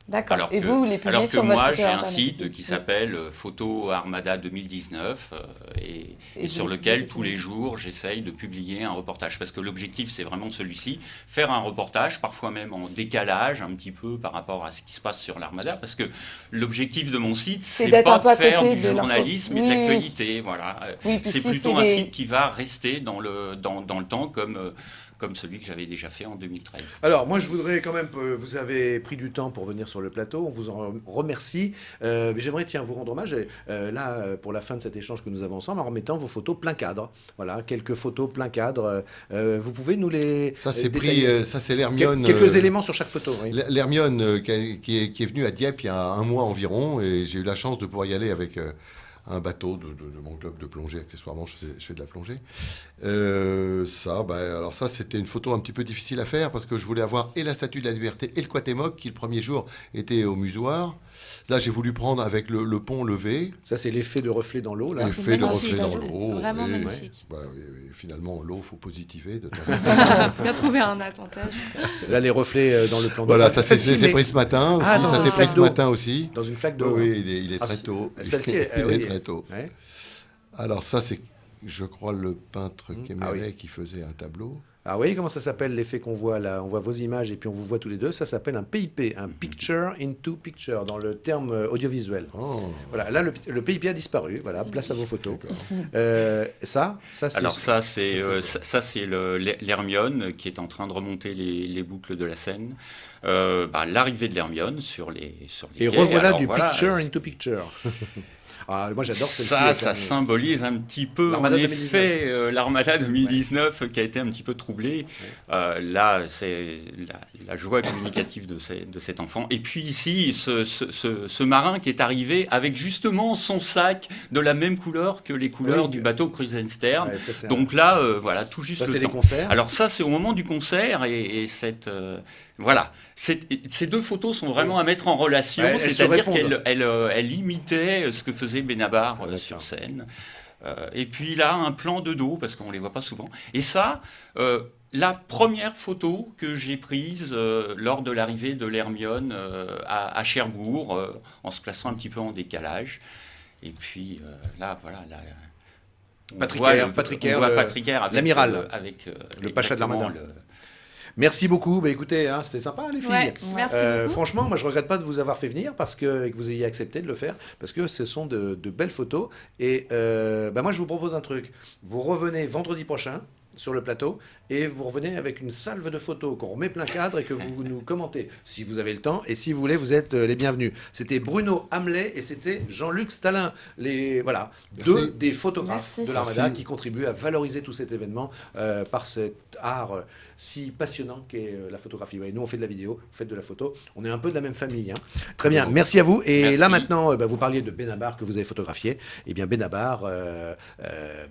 D'accord. Et vous les publiez alors sur que votre moi, site j'ai un internet site aussi. qui s'appelle Photo Armada 2019 et sur lequel tous les jours j'essaye de publier un reportage parce que l'objectif c'est vraiment celui-ci, faire un reportage parfois même en décalage un petit peu par rapport à ce qui se passe sur l'Armada parce que l'objectif de mon site c'est d'être pas un peu à de faire côté du de l'info. journalisme et de Oui, l'actualité, voilà. Oui, puis c'est si plutôt c'est un des- site qui va rester dans le temps comme celui que j'avais déjà fait en 2013. Alors, moi, je voudrais quand même, vous avez pris du temps pour venir sur le plateau, on vous en remercie. Mais j'aimerais, vous rendre hommage, pour la fin de cet échange que nous avons ensemble, en remettant vos photos plein cadre. Voilà, quelques photos plein cadre. Vous pouvez nous les Ça, c'est détailler ça, c'est l'Hermione. Quelques éléments sur chaque photo. Oui. L'Hermione qui est venue à Dieppe il y a un mois environ, et j'ai eu la chance de pouvoir y aller un bateau de mon club de plongée. Accessoirement, je fais de la plongée. Alors ça, c'était une photo un petit peu difficile à faire parce que je voulais avoir et la Statue de la Liberté et le Cuauhtémoc qui, le premier jour, était au musoir. Là, j'ai voulu prendre avec le pont levé. Ça, c'est l'effet de reflet dans l'eau. L'effet de reflet dans l'eau. Vraiment magnifique. Finalement, l'eau, il faut positiver. De temps en temps. Bien trouver un attentage. Là, les reflets dans le plan d'eau. Voilà, ça c'est pris ce matin aussi. Ça s'est pris ce matin aussi. Dans une flaque d'eau. Oui, il est très tôt. Celle-ci, il est très tôt. Ouais. Alors ça, c'est, je crois, le peintre Kéméré qui faisait un tableau. Ah oui, comment ça s'appelle l'effet qu'on voit là? On voit vos images et puis on vous voit tous les deux. Ça s'appelle un PIP, un Picture into Picture, dans le terme audiovisuel. Oh. Voilà, là le PIP a disparu. Voilà, place à vos photos. Ça c'est. Alors ça c'est l'Hermione qui est en train de remonter les boucles de la Seine. L'arrivée de l'Hermione sur les et quais. revoilà du Picture into Picture. Ah, moi j'adore celle-ci. Ça symbolise un petit peu, en effet, l'Armada 2019 qui a été un petit peu troublée. Là, c'est la joie communicative de cet enfant. Et puis ici, ce marin qui est arrivé avec justement son sac de la même couleur que les couleurs du bateau Krusenstern. Ouais, donc là, voilà, tout juste ça, le c'est temps. Les concerts. Alors ça, c'est au moment du concert et cette... voilà, ces deux photos sont vraiment à mettre en relation, c'est-à-dire qu'elle imitait ce que faisait Benabar sur scène. Et puis là, un plan de dos, parce qu'on ne les voit pas souvent. Et ça, la première photo que j'ai prise lors de l'arrivée de l'Hermione à Cherbourg, en se plaçant un petit peu en décalage. Et puis là, voilà... Patrick Air, l'amiral, avec le pacha de l'Armada. Merci beaucoup. Écoutez, c'était sympa les filles. Ouais, merci beaucoup. Franchement, moi je regrette pas de vous avoir fait venir et que vous ayez accepté de le faire parce que ce sont de belles photos. Et moi je vous propose un truc. Vous revenez vendredi prochain sur le plateau et vous revenez avec une salve de photos qu'on remet plein cadre et que vous nous commentez si vous avez le temps et si vous voulez vous êtes les bienvenus. C'était Bruno Hamlet et c'était Jean-Luc Stalin, deux des photographes de l'Armada qui contribuent à valoriser tout cet événement par cet art si passionnant qu'est la photographie. Nous on fait de la vidéo, vous faites de la photo, on est un peu de la même famille. Très bien, merci à vous. Et merci. Là maintenant, vous parliez de Benabar que vous avez photographié. Eh bien Benabar,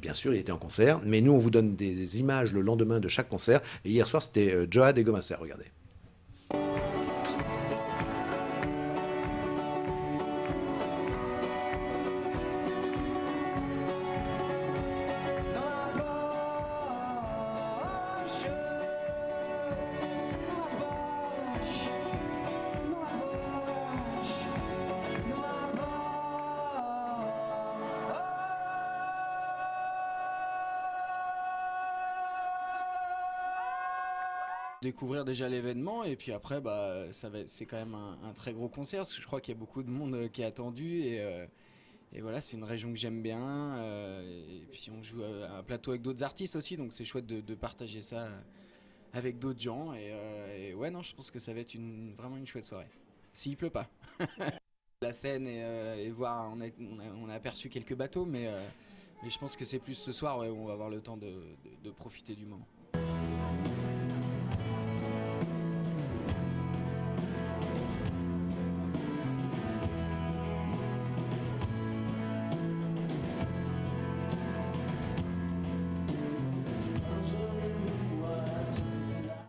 bien sûr, il était en concert, mais nous on vous donne des images le lendemain de chaque concert. Et hier soir, c'était Joad et Gomasser. Regardez. Découvrir déjà l'événement et puis après c'est quand même un très gros concert parce que je crois qu'il y a beaucoup de monde qui est attendu et voilà, c'est une région que j'aime bien et puis on joue à un plateau avec d'autres artistes aussi, donc c'est chouette de partager ça avec d'autres gens et ouais, non, je pense que ça va être vraiment une chouette soirée s'il pleut pas. La Seine et voir, on a aperçu quelques bateaux mais je pense que c'est plus ce soir où on va avoir le temps de profiter du moment.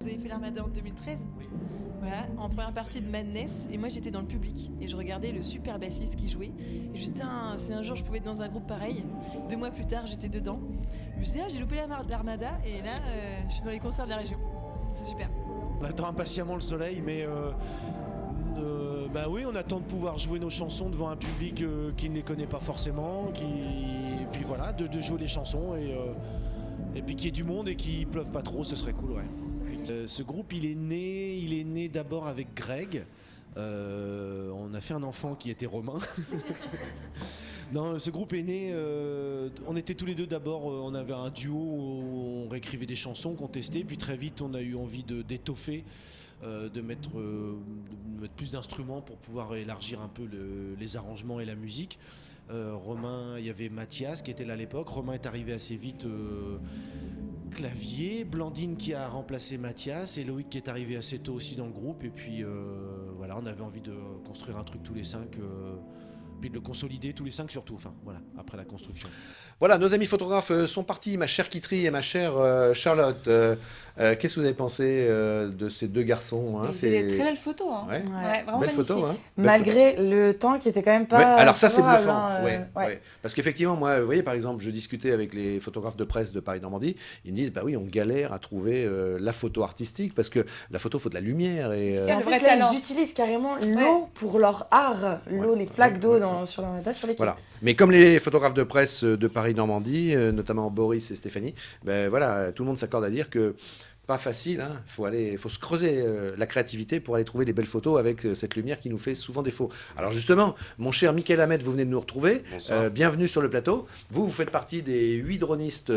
Vous avez fait l'Armada en 2013 ? Oui. Voilà, en première partie de Madness, et moi j'étais dans le public et je regardais le super bassiste qui jouait. Et je me suis dit, si un jour je pouvais être dans un groupe pareil, 2 mois plus tard j'étais dedans. Je me suis dit, j'ai loupé l'Armada et là je suis dans les concerts de la région. C'est super. On attend impatiemment le soleil, mais oui, on attend de pouvoir jouer nos chansons devant un public qui ne les connaît pas forcément, et puis voilà, de jouer les chansons et puis qu'il y ait du monde et qu'il pleuve pas trop, ce serait cool, ouais. Ce groupe, il est né d'abord avec Greg. On a fait un enfant qui était Romain. Non, ce groupe est né. On était tous les deux d'abord. On avait un duo où on réécrivait des chansons qu'on testait. Puis très vite, on a eu envie d'étoffer, de mettre plus d'instruments pour pouvoir élargir un peu les arrangements et la musique. Romain, il y avait Mathias qui était là à l'époque. Romain est arrivé assez vite. Clavier, Blandine qui a remplacé Mathias et Loïc qui est arrivé assez tôt aussi dans le groupe et puis voilà, on avait envie de construire un truc tous les 5 puis de le consolider tous les 5 surtout, enfin voilà, après la construction. Voilà, nos amis photographes sont partis, ma chère Kitry et ma chère Charlotte. Qu'est-ce que vous avez pensé de ces deux garçons, hein? C'est des très belles photos. Hein. Ouais. Ouais, vraiment Belle photo, magnifiques. hein. Malgré le temps qui était quand même pas. Ouais, alors ça, c'est favorable, bluffant. hein, Ouais. Parce qu'effectivement, moi, vous voyez, par exemple, je discutais avec les photographes de presse de Paris-Normandie. Ils me disent, bah oui, on galère à trouver la photo artistique parce que la photo, faut de la lumière. Et, En plus, là, ils utilisent carrément l'eau pour leur art. L'eau, les flaques d'eau sur l'Armada, sur l'équipe. Voilà. Mais comme les photographes de presse de Paris-Normandie, notamment Boris et Stéphanie, ben voilà, tout le monde s'accorde à dire que pas facile, hein. Faut se creuser la créativité pour aller trouver les belles photos avec cette lumière qui nous fait souvent défaut. Alors justement, mon cher Michael Hamed, vous venez de nous retrouver. Bienvenue sur le plateau. Vous faites partie des 8 dronistes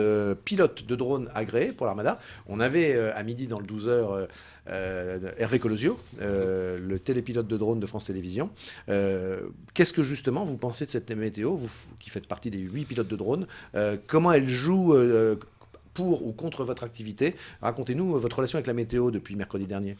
pilotes de drones agréés pour l'Armada. On avait à midi dans le 12h Hervé Colosio, le télépilote de drone de France Télévisions. Qu'est-ce que justement vous pensez de cette météo, vous qui faites partie des 8 pilotes de drone, comment elle joue pour ou contre votre activité? Racontez-nous votre relation avec la météo depuis mercredi dernier.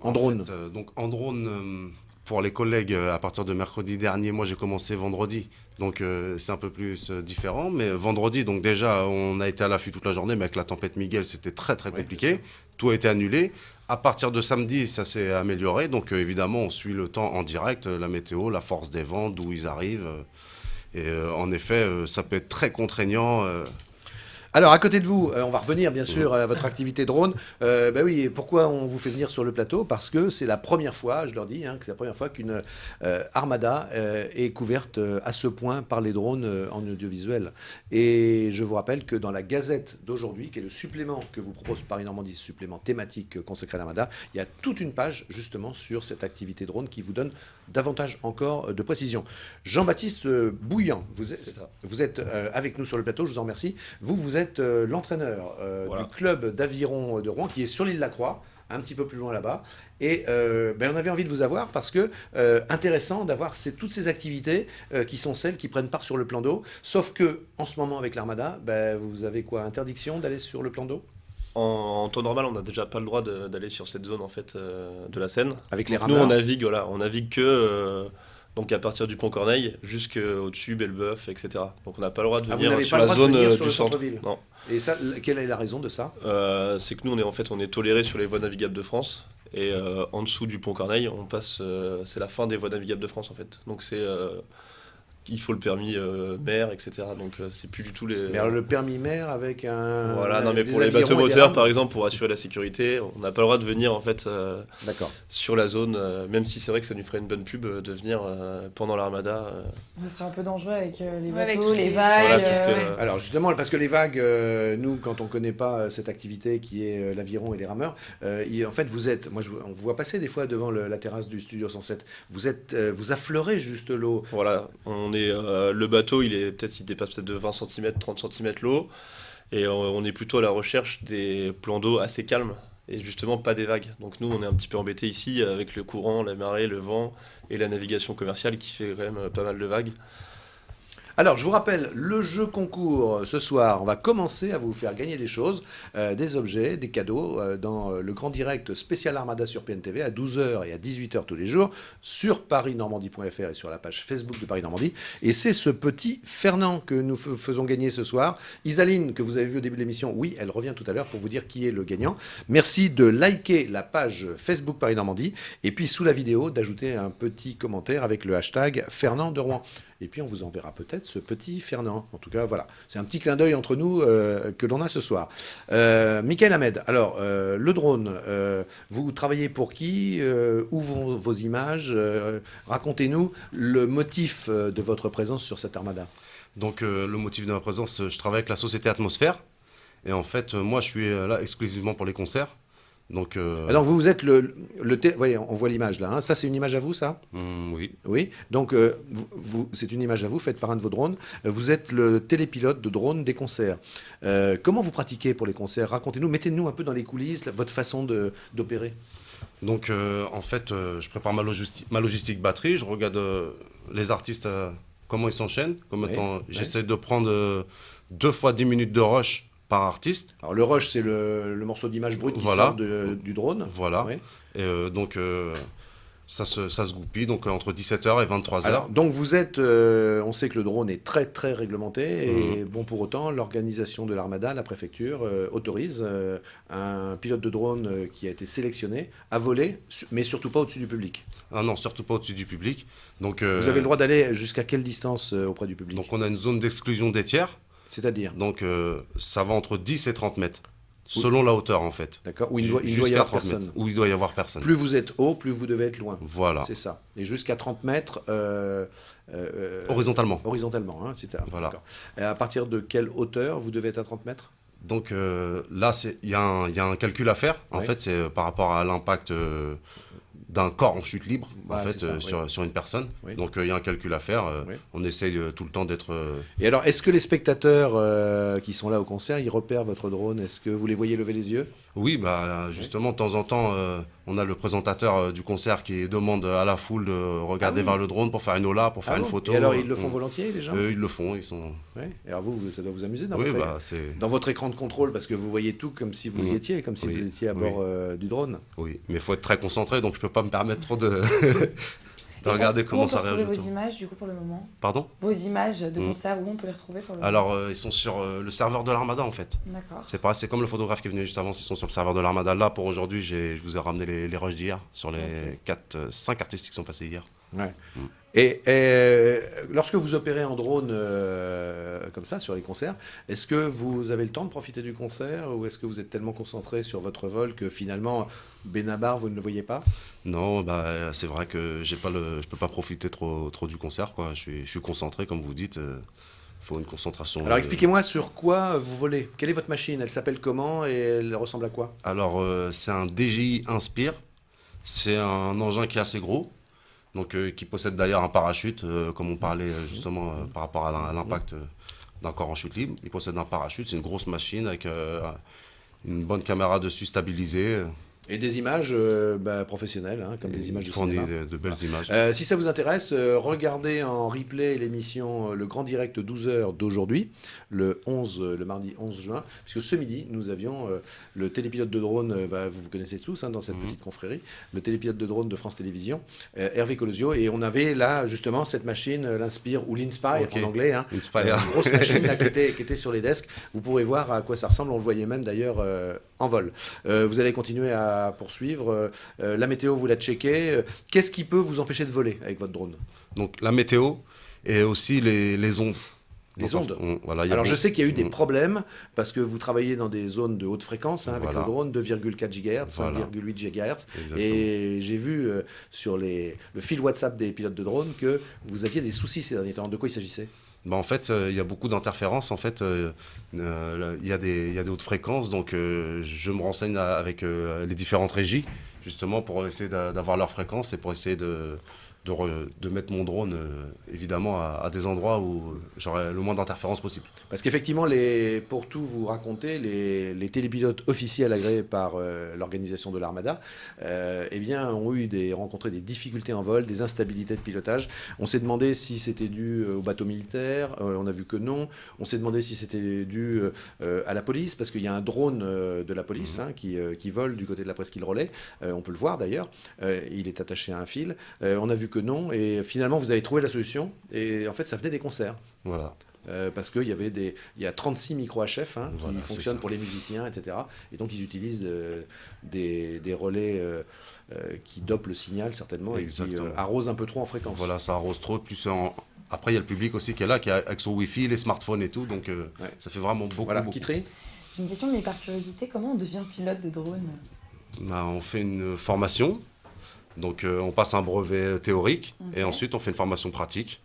En drone. Fait, donc en drone, pour les collègues, à partir de mercredi dernier, moi j'ai commencé vendredi. Donc c'est un peu plus différent. Mais vendredi, donc déjà, on a été à l'affût toute la journée, mais avec la tempête Miguel, c'était très très compliqué. Tout a été annulé. À partir de samedi, ça s'est amélioré. Donc évidemment, on suit le temps en direct, la météo, la force des vents, d'où ils arrivent. Et en effet, ça peut être très contraignant. Alors, à côté de vous, on va revenir bien sûr à votre activité drone. Ben oui, pourquoi on vous fait venir sur le plateau? Parce que c'est la première fois, je leur dis, que c'est la première fois qu'une armada est couverte à ce point par les drones en audiovisuel. Et je vous rappelle que dans la Gazette d'aujourd'hui, qui est le supplément que vous propose Paris-Normandie, supplément thématique consacré à l'armada, il y a toute une page justement sur cette activité drone qui vous donne davantage encore de précision. Jean-Baptiste Bouillant, vous êtes avec nous sur le plateau, je vous en remercie. Vous êtes l'entraîneur du club d'aviron de Rouen qui est sur l'île Lacroix, un petit peu plus loin là-bas. Et on avait envie de vous avoir parce que intéressant d'avoir toutes ces activités qui sont celles qui prennent part sur le plan d'eau. Sauf que en ce moment avec l'Armada, vous avez quoi, interdiction d'aller sur le plan d'eau? En temps normal, on n'a déjà pas le droit d'aller sur cette zone en fait de la Seine. Avec les rameurs. Nous, on navigue que donc à partir du pont Corneille jusqu'au-dessus, Belle-Boeuf, etc. Donc on n'a pas le droit de venir sur la zone du centre. Non. Et ça, quelle est la raison de ça? C'est que nous, on est toléré sur les voies navigables de France. Et en dessous du pont Corneille, on passe, c'est la fin des voies navigables de France en fait. Donc c'est il faut le permis mer, etc. Donc c'est plus du tout les. Mais alors, le permis mer avec un. Voilà, non mais pour les bateaux moteurs par exemple, pour assurer la sécurité, on n'a pas le droit de venir en fait sur la zone, même si c'est vrai que ça nous ferait une bonne pub de venir pendant l'Armada. Ce serait un peu dangereux avec les bateaux, les vagues. Voilà, Alors justement, parce que les vagues, nous quand on connaît pas cette activité qui est l'aviron et les rameurs, en fait vous êtes, on vous voit passer des fois devant la terrasse du Studio 107. Vous affleurez juste l'eau. Voilà, le bateau, il dépasse peut-être de 20 cm, 30 cm l'eau, et on est plutôt à la recherche des plans d'eau assez calmes, et justement pas des vagues. Donc nous, on est un petit peu embêtés ici avec le courant, la marée, le vent, et la navigation commerciale qui fait quand même pas mal de vagues. Alors, je vous rappelle, le jeu concours ce soir, on va commencer à vous faire gagner des choses, des objets, des cadeaux, dans le grand direct spécial Armada sur PNTV à 12h et à 18h tous les jours, sur parisnormandie.fr et sur la page Facebook de Paris Normandie. Et c'est ce petit Fernand que nous faisons gagner ce soir. Isaline, que vous avez vu au début de l'émission, oui, elle revient tout à l'heure pour vous dire qui est le gagnant. Merci de liker la page Facebook Paris Normandie, et puis sous la vidéo, d'ajouter un petit commentaire avec le hashtag Fernand de Rouen. Et puis on vous enverra peut-être ce petit Fernand. En tout cas, voilà. C'est un petit clin d'œil entre nous que l'on a ce soir. Michael Hamed, alors, le drone, vous travaillez pour qui? Où vont vos images? Racontez-nous le motif de votre présence sur cette armada. Donc le motif de ma présence, je travaille avec la société Atmosphère. Et en fait, moi, je suis là exclusivement pour les concerts. Donc, alors vous êtes voyez, on voit l'image là, hein. Ça c'est une image à vous, ça? Oui. Oui, donc c'est une image à vous, faite par un de vos drones. Vous êtes le télépilote de drone des concerts. Comment vous pratiquez pour les concerts? Racontez-nous, mettez-nous un peu dans les coulisses, votre façon d'opérer. Donc en fait, je prépare ma logistique batterie, je regarde les artistes, comment ils s'enchaînent. J'essaie de prendre 2 fois 10 minutes de rush par artiste. Alors le rush, c'est le morceau d'image brute qui sort du drone. Voilà. Oui. Et donc Ça se goupille donc entre 17h et 23h. Alors, donc vous êtes, on sait que le drone est très très réglementé et bon pour autant l'organisation de l'Armada, la préfecture autorise un pilote de drone qui a été sélectionné à voler, mais surtout pas au-dessus du public. Ah non, surtout pas au-dessus du public. Donc vous avez le droit d'aller jusqu'à quelle distance auprès du public? Donc on a une zone d'exclusion des tiers. C'est-à-dire? Donc ça va entre 10 et 30 mètres. Selon la hauteur en fait. D'accord. Où il doit y avoir personne. Où il doit y avoir personne. Plus vous êtes haut, plus vous devez être loin. Voilà. C'est ça. Et jusqu'à 30 mètres. Horizontalement. Horizontalement, hein, voilà. Et à partir de quelle hauteur vous devez être à 30 mètres? Donc là, il y a un calcul à faire. En fait, c'est par rapport à l'impact d'un corps en chute libre sur une personne. Oui. Donc il y a un calcul à faire. On essaye tout le temps d'être... Et alors, est-ce que les spectateurs qui sont là au concert, ils repèrent votre drone? Est-ce que vous les voyez lever les yeux? Oui, justement, de temps en temps, on a le présentateur du concert qui demande à la foule de regarder vers le drone pour faire une ola, pour faire une photo. Et alors, ils le font volontiers, les gens? Ils le font, ils sont... Ouais. Et alors ça doit vous amuser dans votre écran de contrôle, parce que vous voyez tout comme si vous y étiez, comme si vous étiez à bord du drone. Oui, mais il faut être très concentré, donc je ne peux pas me permettre trop de... de regarder comment ça réagit. Où on peut retrouver vos images du coup pour le moment? Pardon? Vos images de concert, où on peut les retrouver pour le moment? Alors ils sont sur le serveur de l'Armada en fait. D'accord. C'est pareil, c'est comme le photographe qui est venu juste avant, ils sont sur le serveur de l'Armada. Là pour aujourd'hui, je vous ai ramené les rushs d'hier sur les 5 artistes qui sont passés hier. Ouais. Et lorsque vous opérez en drone comme ça sur les concerts, est-ce que vous avez le temps de profiter du concert ou est-ce que vous êtes tellement concentré sur votre vol que finalement Benabar vous ne le voyez pas? Non, c'est vrai que je peux pas profiter trop du concert quoi. Je suis concentré comme vous dites. Faut une concentration. Alors expliquez-moi sur quoi vous volez. Quelle est votre machine? Elle s'appelle comment et elle ressemble à quoi? Alors c'est un DJI Inspire. C'est un engin qui est assez gros. Donc, qui possède d'ailleurs un parachute, comme on parlait justement par rapport à l'impact d'un corps en chute libre. Il possède un parachute, c'est une grosse machine avec une bonne caméra dessus stabilisée. Et des images professionnelles, comme des images de cinéma. De belles images. Si ça vous intéresse, regardez en replay l'émission Le Grand Direct 12h d'aujourd'hui, le mardi 11 juin, puisque ce midi, nous avions le télépilote de drone, vous connaissez tous dans cette petite confrérie, le télépilote de drone de France Télévisions, Hervé Colosio, et on avait là justement cette machine, l'Inspire ou l'Inspire en anglais, Inspire. Une grosse machine là, qui était sur les desks. Vous pourrez voir à quoi ça ressemble, on le voyait même d'ailleurs en vol. Vous allez continuer à poursuivre. La météo, vous la checkez. Qu'est-ce qui peut vous empêcher de voler avec votre drone? Donc la météo et aussi les ondes. Les ondes. Voilà, alors je sais qu'il y a eu des problèmes parce que vous travaillez dans des zones de haute fréquence avec le drone, 2,4 GHz, 5,8 GHz. Et j'ai vu sur le fil WhatsApp des pilotes de drone que vous aviez des soucis ces derniers temps. De quoi il s'agissait? En fait, il y a beaucoup d'interférences. En fait, il y a des hautes fréquences. Donc, je me renseigne avec les différentes régies, justement, pour essayer d'avoir leur fréquence et pour essayer de mettre mon drone, évidemment, à des endroits où j'aurai le moins d'interférences possible. Parce qu'effectivement, pour tout vous raconter, les télépilotes officiels agréés par l'organisation de l'Armada ont rencontré des difficultés en vol, des instabilités de pilotage. On s'est demandé si c'était dû au bateau militaire, on a vu que non. On s'est demandé si c'était dû à la police, parce qu'il y a un drone de la police qui vole du côté de la presqu'île Rollet. On peut le voir d'ailleurs, il est attaché à un fil. On a vu que non, et finalement vous avez trouvé la solution, et en fait ça venait des concerts. Voilà. Parce qu'il y a 36 micro HF qui fonctionnent pour les musiciens, etc. Et donc ils utilisent des relais qui dopent le signal certainement. Exactement. Et qui arrosent un peu trop en fréquence. Voilà, ça arrose trop. Plus après il y a le public aussi qui est là, qui a avec son Wi-Fi, les smartphones et tout, donc ça fait vraiment beaucoup. Voilà, Kitri ? J'ai une question, mais par curiosité, comment on devient pilote de drone? On fait une formation. Donc on passe un brevet théorique et ensuite on fait une formation pratique.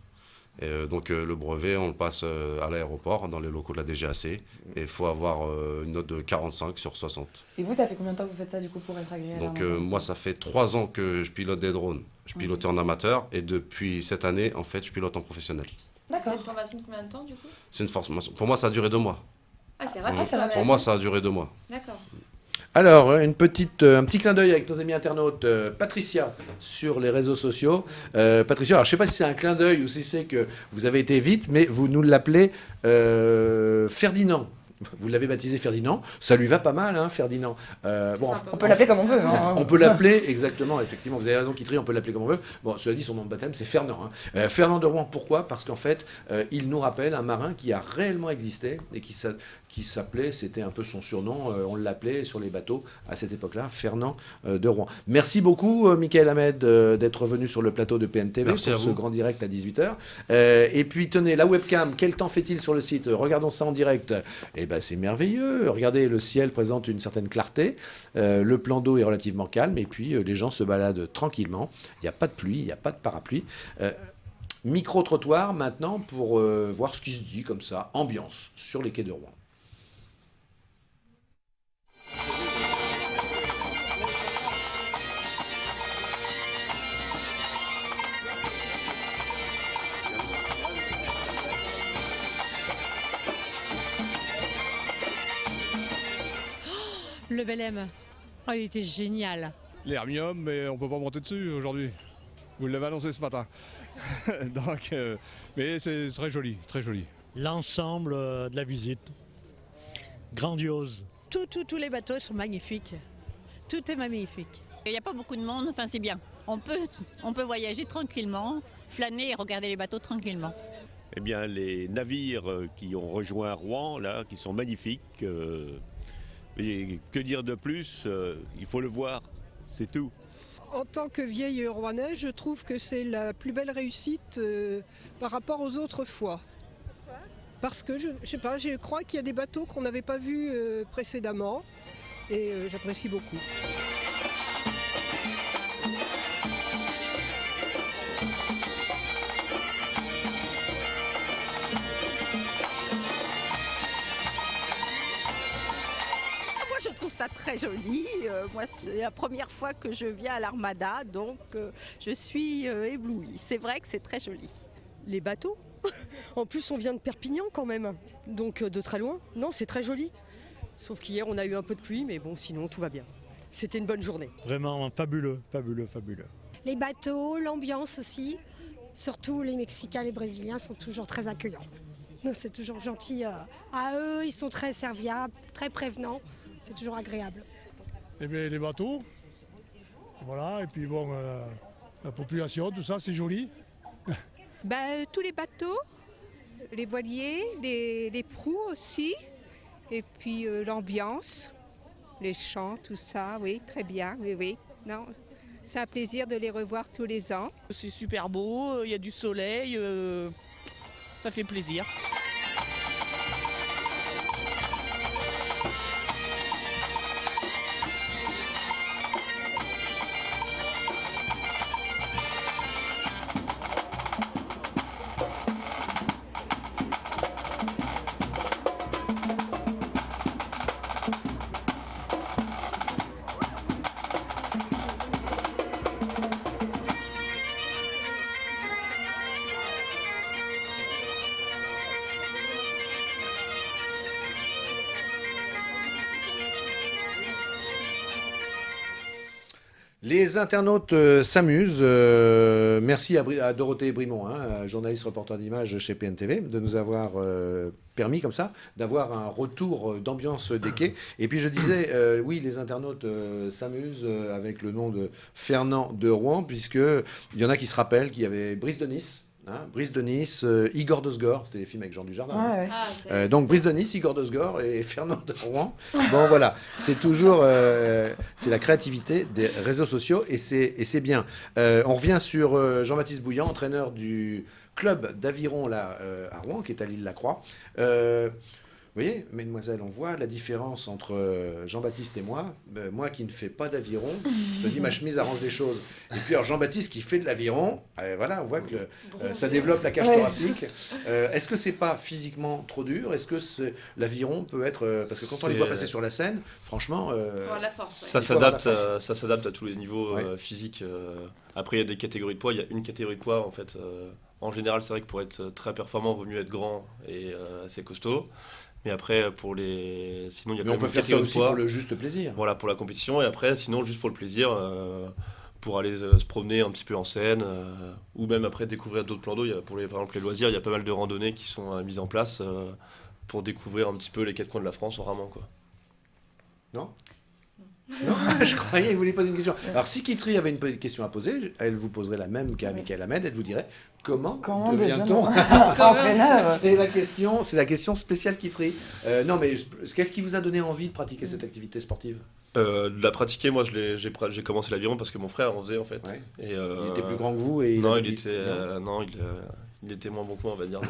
Et donc le brevet on le passe à l'aéroport dans les locaux de la DGAC et il faut avoir une note de 45 sur 60. Et vous, ça fait combien de temps que vous faites ça du coup pour être agréé? Donc moi ça fait 3 ans que je pilote des drones. Je pilotais en amateur et depuis cette année en fait je pilote en professionnel. D'accord. C'est une formation de combien de temps du coup? C'est une formation. Pour moi ça a duré 2 mois. Ah c'est rapide. Pour moi ça a duré 2 mois. D'accord. Alors, un petit clin d'œil avec nos amis internautes. Patricia, sur les réseaux sociaux. Patricia, alors je ne sais pas si c'est un clin d'œil ou si c'est que vous avez été vite, mais vous nous l'appelez Ferdinand. Vous l'avez baptisé Ferdinand. Ça lui va pas mal, hein, Ferdinand. Bon, on peut l'appeler comme on veut. Hein. On peut l'appeler, exactement, effectivement. Vous avez raison, Kitry, on peut l'appeler comme on veut. Bon, cela dit, son nom de baptême, c'est Fernand. Hein. Fernand de Rouen, pourquoi? Parce qu'en fait, il nous rappelle un marin qui a réellement existé et qui s'appelait, c'était un peu son surnom, on l'appelait sur les bateaux à cette époque-là, Fernand de Rouen. Merci beaucoup, Michael Ahmed, d'être venu sur le plateau de PNTV Merci pour ce grand direct à 18h. Et puis, tenez, la webcam, quel temps fait-il sur le site? Regardons ça en direct. Eh ben, c'est merveilleux. Regardez, le ciel présente une certaine clarté. Le plan d'eau est relativement calme. Et puis, les gens se baladent tranquillement. Il n'y a pas de pluie, il n'y a pas de parapluie. Micro-trottoir maintenant pour voir ce qui se dit comme ça. Ambiance sur les quais de Rouen. Le Belém, oh, il était génial. L'Hermium, mais on peut pas monter dessus aujourd'hui. Vous l'avez annoncé ce matin. Donc, mais c'est très joli, très joli. L'ensemble de la visite, grandiose. Tous les bateaux sont magnifiques. Tout est magnifique. Il n'y a pas beaucoup de monde, enfin c'est bien. On peut voyager tranquillement, flâner et regarder les bateaux tranquillement. Eh bien, les navires qui ont rejoint Rouen, là, qui sont magnifiques. Et que dire de plus? Il faut le voir, c'est tout. En tant que vieille rouennaise, je trouve que c'est la plus belle réussite par rapport aux autres fois. Parce que je sais pas, je crois qu'il y a des bateaux qu'on n'avait pas vus précédemment et j'apprécie beaucoup. Je trouve ça très joli. Moi, c'est la première fois que je viens à l'Armada, donc je suis éblouie. C'est vrai que c'est très joli. Les bateaux. En plus, on vient de Perpignan quand même, donc de très loin. Non, c'est très joli. Sauf qu'hier, on a eu un peu de pluie, mais bon, sinon, tout va bien. C'était une bonne journée. Vraiment fabuleux, fabuleux, fabuleux. Les bateaux, l'ambiance aussi. Surtout les Mexicains, les Brésiliens sont toujours très accueillants. C'est toujours gentil à eux, ils sont très serviables, très prévenants. C'est toujours agréable. Et bien, les bateaux, voilà, et puis bon, la population, tout ça, c'est joli. Tous les bateaux, les voiliers, les proues aussi, et puis l'ambiance, les chants, tout ça, oui, très bien, oui. Non, c'est un plaisir de les revoir tous les ans. C'est super beau, il y a du soleil, ça fait plaisir. Les internautes s'amusent. Merci à Dorothée Brimont, hein, journaliste reporter d'images chez PNTV, de nous avoir permis comme ça d'avoir un retour d'ambiance des quais. Et puis je disais, oui, les internautes s'amusent avec le nom de Fernand de Rouen, puisqu'il y en a qui se rappellent qu'il y avait Brice de Nice. Brice de Nice, Igor de Sgor, c'était les films avec Jean Dujardin. Ouais. Donc Brice de Nice, Igor de Sgor et Fernand de Rouen. Bon voilà, c'est toujours c'est la créativité des réseaux sociaux et c'est bien. On revient sur Jean-Baptiste Bouillant, entraîneur du club d'aviron là à Rouen, qui est à l'Île-la-Croix. Vous voyez, mesdemoiselles, on voit la différence entre Jean-Baptiste et moi. Moi qui ne fais pas d'aviron, je dis ma chemise arrange les choses. Et puis alors Jean-Baptiste qui fait de l'aviron, voilà, on voit que ça développe la cage thoracique. Est-ce que c'est pas physiquement trop dur? Est-ce que l'aviron peut être... parce que quand on les voit passer sur la scène, franchement... la force, ça s'adapte à tous les niveaux physiques. Après, il y a des catégories de poids. Il y a une catégorie de poids, en fait. En général, c'est vrai que pour être très performant, il vaut mieux être grand et assez costaud. Mais après, sinon, il y a Mais on peut faire ça aussi pour le juste plaisir. Voilà, pour la compétition. Et après, sinon, juste pour le plaisir, pour aller se promener un petit peu en Seine, ou même après découvrir d'autres plans d'eau. Par exemple, les loisirs, il y a pas mal de randonnées qui sont mises en place pour découvrir un petit peu les 4 coins de la France en ramant, quoi. Non. Non, je croyais que vous vouliez poser une question. Alors, si Kitry avait une question à poser, elle vous poserait la même qu'à Michael Hamed. Elle vous dirait comment devient-on entraîneur? C'est la question spéciale Kitry. Non, mais qu'est-ce qui vous a donné envie de pratiquer cette activité sportive? De la pratiquer, moi j'ai commencé l'aviron parce que mon frère en faisait en fait. Ouais. Et, il était plus grand que vous et non, il était moins bon que moi, on va dire. Donc,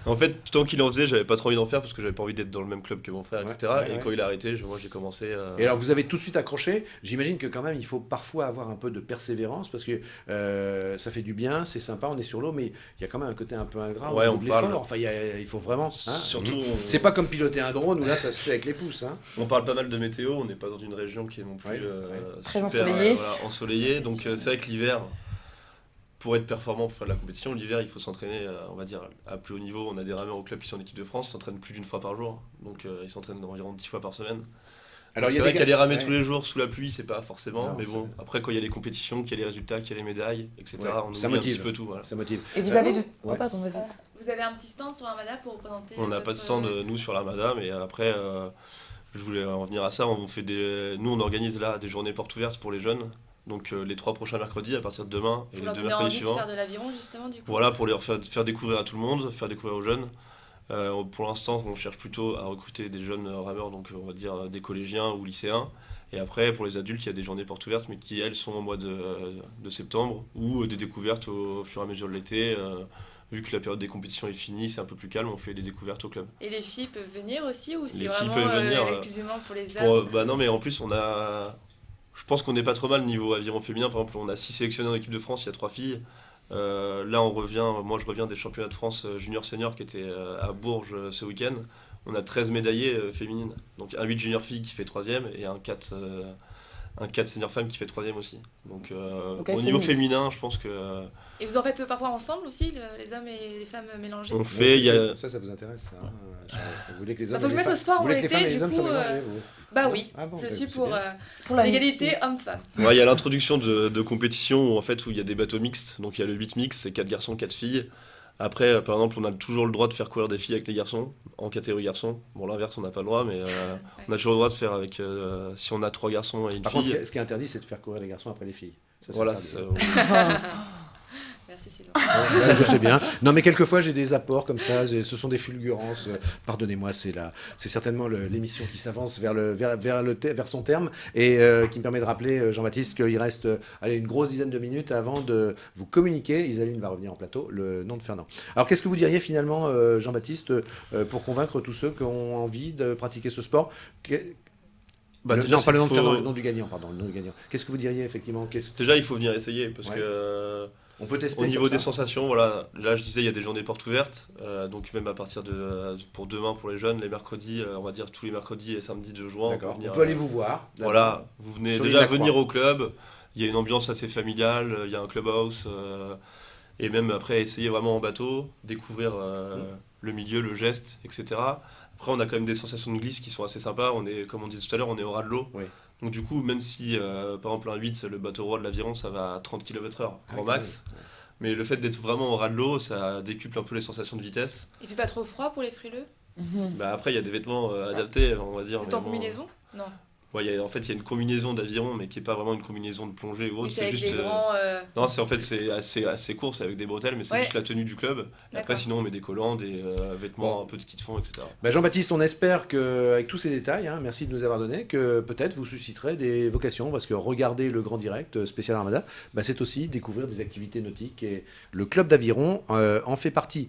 en fait, tant qu'il en faisait, j'avais pas trop envie d'en faire parce que j'avais pas envie d'être dans le même club que mon frère, etc. Et quand il a arrêté, moi j'ai commencé. Et alors vous avez tout de suite accroché. J'imagine que quand même il faut parfois avoir un peu de persévérance parce que ça fait du bien, c'est sympa, on est sur l'eau, mais il y a quand même un côté un peu ingrat au niveau de l'effort. Enfin, il faut vraiment. Surtout, c'est pas comme piloter un drone où là ça se fait avec les pouces. On parle pas mal de météo, on n'est pas dans une région qui est non plus très super, ensoleillée. Ensoleillée. Donc c'est vrai que l'hiver. Pour être performant pour faire de la compétition, l'hiver, il faut s'entraîner, on va dire, à plus haut niveau. On a des rameurs au club qui sont en équipe de France, ils s'entraînent plus d'une fois par jour. Donc ils s'entraînent environ 10 fois par semaine. Alors c'est vrai qu'aller ramer tous les jours sous la pluie, c'est pas forcément. Non, mais bon, après quand il y a les compétitions, qu'il y a les résultats, qu'il y a les médailles, etc., on oublie un petit peu tout. Voilà. Ça motive. Et vous avez pardon, vas-y. Vous avez un petit stand sur l'Armada pour représenter. On n'a pas de stand, nous, sur l'Armada, mais après, je voulais en venir à ça. Nous, on organise là des journées portes ouvertes pour les jeunes. Donc les 3 prochains mercredis à partir de demain et les 2 mercredis suivants. Pour leur donner envie de faire de l'aviron justement du coup. Voilà, pour les faire découvrir à tout le monde, faire découvrir aux jeunes. Pour l'instant, on cherche plutôt à recruter des jeunes rameurs, donc on va dire des collégiens ou lycéens. Et après, pour les adultes, il y a des journées portes ouvertes, mais qui elles sont au mois de septembre ou des découvertes au fur et à mesure de l'été. Vu que la période des compétitions est finie, c'est un peu plus calme, on fait des découvertes au club. Et les filles peuvent venir aussi ou c'est les vraiment filles peuvent venir, exclusivement pour les hommes? Bah non, mais en plus, je pense qu'on n'est pas trop mal niveau aviron féminin. Par exemple, on a 6 sélectionnés en équipe de France, il y a 3 filles. Là, moi je reviens des championnats de France junior senior qui étaient à Bourges ce week-end. On a 13 médaillées féminines. Donc un 8 junior filles qui fait 3e et un 4 senior femmes qui fait 3e aussi. Donc au niveau féminin, je pense que... Et vous en faites parfois ensemble aussi, les hommes et les femmes mélangés? On fait... Ça vous intéresse, ça? Vous voulez que les hommes faut que je mette au sport en été, du coup... Bah oui, je suis pour l'égalité homme-femme. Ouais, il y a l'introduction de compétitions où il y a des bateaux mixtes. Donc il y a le 8 mix, c'est 4 garçons, 4 filles. Après, par exemple, on a toujours le droit de faire courir des filles avec les garçons, en catégorie garçons. Bon, l'inverse, on n'a pas le droit, mais on a toujours le droit de faire avec... si on a 3 garçons et une fille... Par contre, ce qui est interdit, c'est de faire courir les garçons après les filles. Ça, voilà, Merci Sylvain. Je sais bien. Non, mais quelquefois j'ai des apports comme ça. Ce sont des fulgurances. Pardonnez-moi, c'est certainement l'émission qui s'avance vers son terme et qui me permet de rappeler, Jean-Baptiste, qu'il reste une grosse dizaine de minutes avant de vous communiquer. Isaline va revenir en plateau, le nom de Fernand. Alors, qu'est-ce que vous diriez finalement, Jean-Baptiste, pour convaincre tous ceux qui ont envie de pratiquer ce sport? Pas le nom de Fernand, le nom du gagnant, pardon. Le nom du gagnant. Qu'est-ce que vous diriez effectivement? Déjà, il faut venir essayer parce que. On peut tester. Au niveau des sensations, voilà. Là, je disais, il y a des journées portes ouvertes. Donc même à partir pour demain pour les jeunes, les mercredis, on va dire tous les mercredis et samedis de juin. On peut aller vous voir. Voilà, vous venez déjà venir au club. Il y a une ambiance assez familiale. Il y a un clubhouse. Et même après, essayer vraiment en bateau, découvrir le milieu, le geste, etc. Après, on a quand même des sensations de glisse qui sont assez sympas. Comme on disait tout à l'heure, on est au ras de l'eau. Oui. Donc du coup, même si, par exemple, un 8, le bateau roi de l'aviron, ça va à 30 km/h, grand max. Mais le fait d'être vraiment au ras de l'eau, ça décuple un peu les sensations de vitesse. Il fait pas trop froid pour les frileux? Bah après, il y a des vêtements adaptés, on va dire. C'est en combinaison? Non. Ouais, il y a une combinaison d'aviron, mais qui n'est pas vraiment une combinaison de plongée ou autre. C'est juste. Non, c'est assez court, c'est avec des bretelles, mais c'est juste la tenue du club. Après, sinon, on met des collants, des vêtements, un peu de ski de fond, etc. Jean-Baptiste, on espère qu'avec tous ces détails, merci de nous avoir donné, que peut-être vous susciterez des vocations, parce que regarder le Grand Direct spécial Armada, c'est aussi découvrir des activités nautiques, et le club d'aviron en fait partie.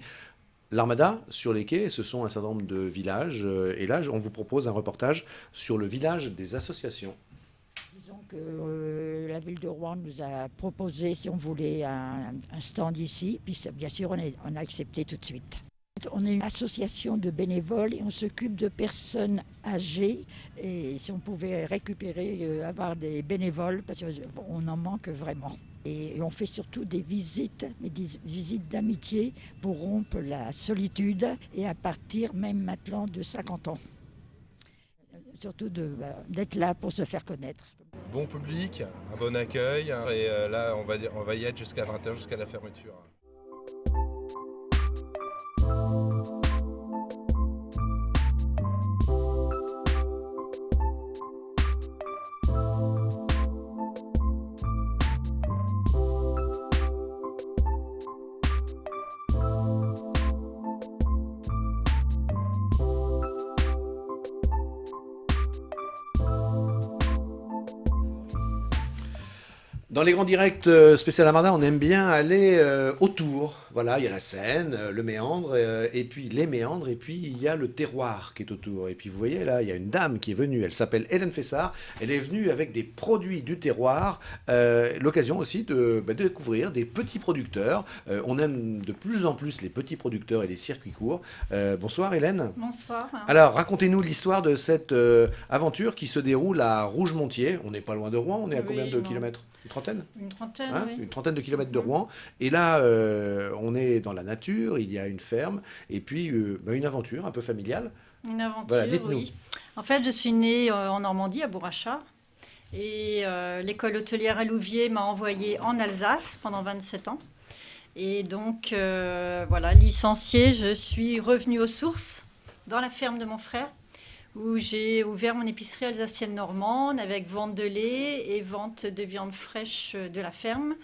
L'Armada, sur les quais, ce sont un certain nombre de villages. Et là, on vous propose un reportage sur le village des associations. Disons que la ville de Rouen nous a proposé, si on voulait, un stand ici. Puis bien sûr, on a accepté tout de suite. On est une association de bénévoles et on s'occupe de personnes âgées. Et si on pouvait récupérer, avoir des bénévoles, parce qu'on en manque vraiment. Et on fait surtout des visites, mais des visites d'amitié pour rompre la solitude et à partir même maintenant de 50 ans. Surtout d'être là pour se faire connaître. Bon public, un bon accueil et là on va y être jusqu'à 20h, jusqu'à la fermeture. Dans les grands directs spécial Armada, on aime bien aller autour. Voilà, il y a la Seine, le méandre, et puis les méandres, et puis il y a le terroir qui est autour. Et puis vous voyez là, il y a une dame qui est venue, elle s'appelle Hélène Fessard. Elle est venue avec des produits du terroir. L'occasion aussi de découvrir des petits producteurs. On aime de plus en plus les petits producteurs et les circuits courts. Bonsoir Hélène. Bonsoir. Alors racontez-nous l'histoire de cette aventure qui se déroule à Rougemontier. On n'est pas loin de Rouen, on est à combien de kilomètres ? Une trentaine ? Une trentaine, oui. Une trentaine de kilomètres de Rouen. Et là, on est dans la nature, il y a une ferme, et puis une aventure un peu familiale. Une aventure, voilà, dites-nous. oui. En fait, je suis née en Normandie, à Bourrachard. Et l'école hôtelière à Louviers m'a envoyée en Alsace pendant 27 ans. Et donc, voilà, licenciée, je suis revenue aux sources, dans la ferme de mon frère, où j'ai ouvert mon épicerie alsacienne normande avec vente de lait et vente de viande fraîche de la ferme.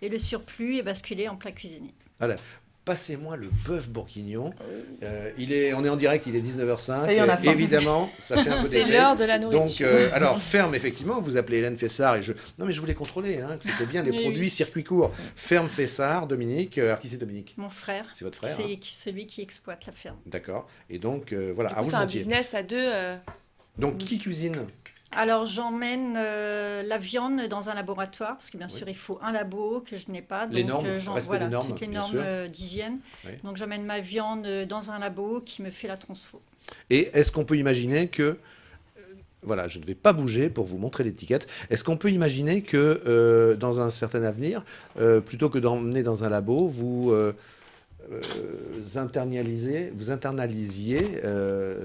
Et le surplus est basculé en plat cuisiné. Voilà. Passez-moi le bœuf bourguignon. On est en direct, il est 19h05. Ça y est, on a faim. Évidemment, ça fait un peu d'effet. C'est l'heure de la nourriture. Donc, alors, ferme, effectivement, vous appelez Hélène Fessard. Non, mais je voulais contrôler, que c'était bien les produits circuits courts. Ferme Fessard, Dominique. Alors, qui c'est Dominique ? Mon frère. C'est votre frère ? C'est celui qui exploite la ferme. D'accord. Et donc, voilà. Du coup, c'est un business à deux. Donc, qui cuisine ? Alors, j'emmène la viande dans un laboratoire, parce que bien sûr, il faut un labo que je n'ai pas. Donc, les normes, voilà, normes, toutes les normes d'hygiène. Oui. Donc, j'emmène ma viande dans un labo qui me fait la transfo. Et est-ce qu'on peut imaginer que... Voilà, je ne vais pas bouger pour vous montrer l'étiquette. Est-ce qu'on peut imaginer que dans un certain avenir, plutôt que d'emmener dans un labo, vous internalisiez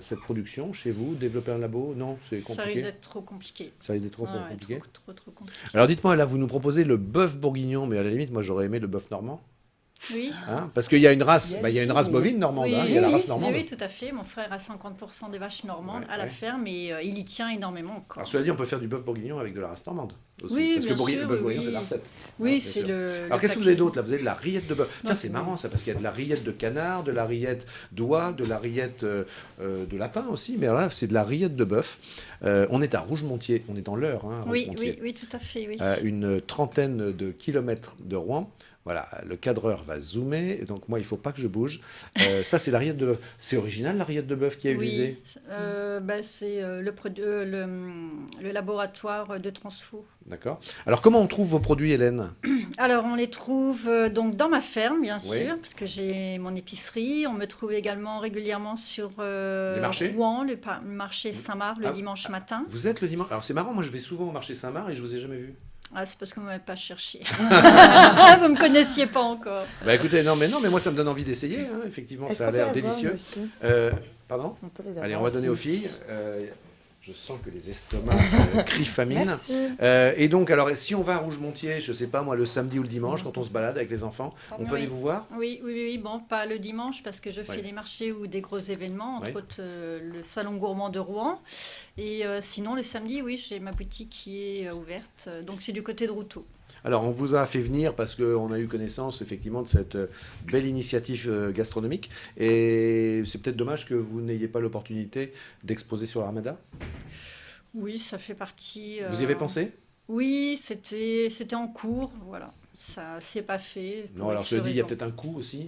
cette production chez vous, développer un labo? Non, c'est compliqué. Ça risque d'être trop compliqué. Ça risque d'être trop compliqué. Trop compliqué. Alors dites-moi, là, vous nous proposez le bœuf bourguignon, mais à la limite, moi, j'aurais aimé le bœuf normand. Oui. Parce qu'il y a une race, il y a une race bovine normande. Oui, il y a la race normande. Oui, tout à fait. Mon frère a 50% des vaches normandes à la ferme et il y tient énormément encore. Alors cela dit, on peut faire du bœuf bourguignon avec de la race normande aussi. Oui, parce bien que sûr, le bœuf bourguignon, c'est la recette. Oui, c'est le... Alors qu'est-ce que vous avez d'autre là? Vous avez de la rillette de bœuf. Tiens, c'est marrant ça, parce qu'il y a de la rillette de canard, de la rillette d'oie, de la rillette de lapin aussi. Mais alors là, c'est de la rillette de bœuf. On est à Rougemontier, on est dans l'Eure. Oui, tout à fait. Oui. Une trentaine de kilomètres de Rouen. Voilà, le cadreur va zoomer, donc moi, il ne faut pas que je bouge. Ça, c'est la rillette de bœuf. C'est original, la rillette de bœuf qui a eu l'idée? C'est le laboratoire de transfo. D'accord. Alors, comment on trouve vos produits, Hélène? Alors, on les trouve donc dans ma ferme, bien sûr, parce que j'ai mon épicerie. On me trouve également régulièrement sur Rouen, le marché Saint-Marc, le dimanche matin. Vous êtes le dimanche? Alors, c'est marrant, moi, je vais souvent au marché Saint-Marc et je ne vous ai jamais vu. Ah, c'est parce que vous ne m'avez pas cherché. Vous ne me connaissiez pas encore. Bah écoutez, non, mais moi ça me donne envie d'essayer. Effectivement, ça a l'air délicieux. Pardon? Allez, on va donner aux filles. Je sens que les estomacs crient famine. Et donc, alors, si on va à Rougemontier, je ne sais pas moi, le samedi ou le dimanche, quand on se balade avec les enfants, on peut aller vous voir? Oui. Bon, pas le dimanche parce que je fais les marchés ou des gros événements, entre autres le salon gourmand de Rouen. Et sinon, le samedi, oui, j'ai ma boutique qui est ouverte. Donc, c'est du côté de Routot. Alors, on vous a fait venir parce qu'on a eu connaissance, effectivement, de cette belle initiative gastronomique. Et c'est peut-être dommage que vous n'ayez pas l'opportunité d'exposer sur l'Armada? Oui, ça fait partie... Vous y avez pensé? Oui, c'était en cours, voilà. Ça ne s'est pas fait. Non, alors cela dit, il y a peut-être un coût aussi.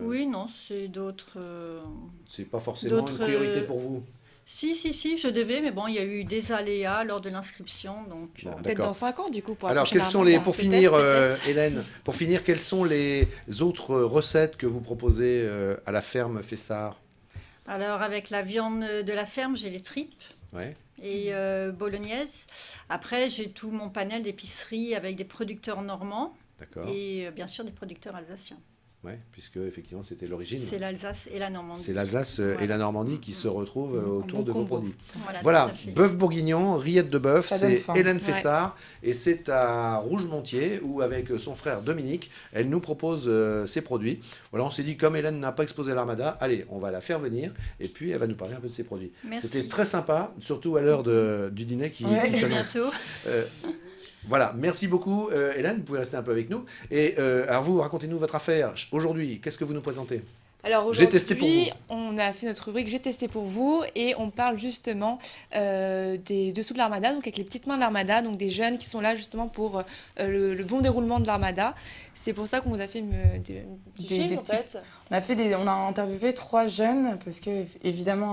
Oui, non, c'est d'autres... C'est pas forcément une priorité pour vous? Si, je devais, mais bon, il y a eu des aléas lors de l'inscription, donc... Peut-être dans 5 ans, du coup, pour la alors, prochaine quels sont pour finir, Hélène, pour finir, quelles sont les autres recettes que vous proposez à la ferme Fessard? Alors, avec la viande de la ferme, j'ai les tripes. Ouais. Et bolognaise. Après, j'ai tout mon panel d'épicerie avec des producteurs normands. D'accord. Et bien sûr des producteurs alsaciens. Oui, puisque effectivement c'était l'origine. C'est l'Alsace et la Normandie. C'est l'Alsace et la Normandie qui se retrouvent autour de vos produits. Voilà, bœuf bourguignon, rillette de bœuf, c'est Hélène Fessard et c'est à Rougemontier où avec son frère Dominique, elle nous propose ses produits. Voilà, on s'est dit comme Hélène n'a pas exposé à l'Armada, allez, on va la faire venir et puis elle va nous parler un peu de ses produits. C'était très sympa, surtout à l'heure du dîner qui s'annonce. Voilà, merci beaucoup Hélène, vous pouvez rester un peu avec nous. Et alors vous, racontez-nous votre affaire. Aujourd'hui, qu'est-ce que vous nous présentez? Alors J'ai testé pour aujourd'hui, vous. on a fait notre rubrique J'ai testé pour vous et on parle justement des dessous de l'Armada, donc avec les petites mains de l'Armada, donc des jeunes qui sont là justement pour le bon déroulement de l'Armada. C'est pour ça qu'on vous a fait des films en fait. On a interviewé 3 jeunes parce que évidemment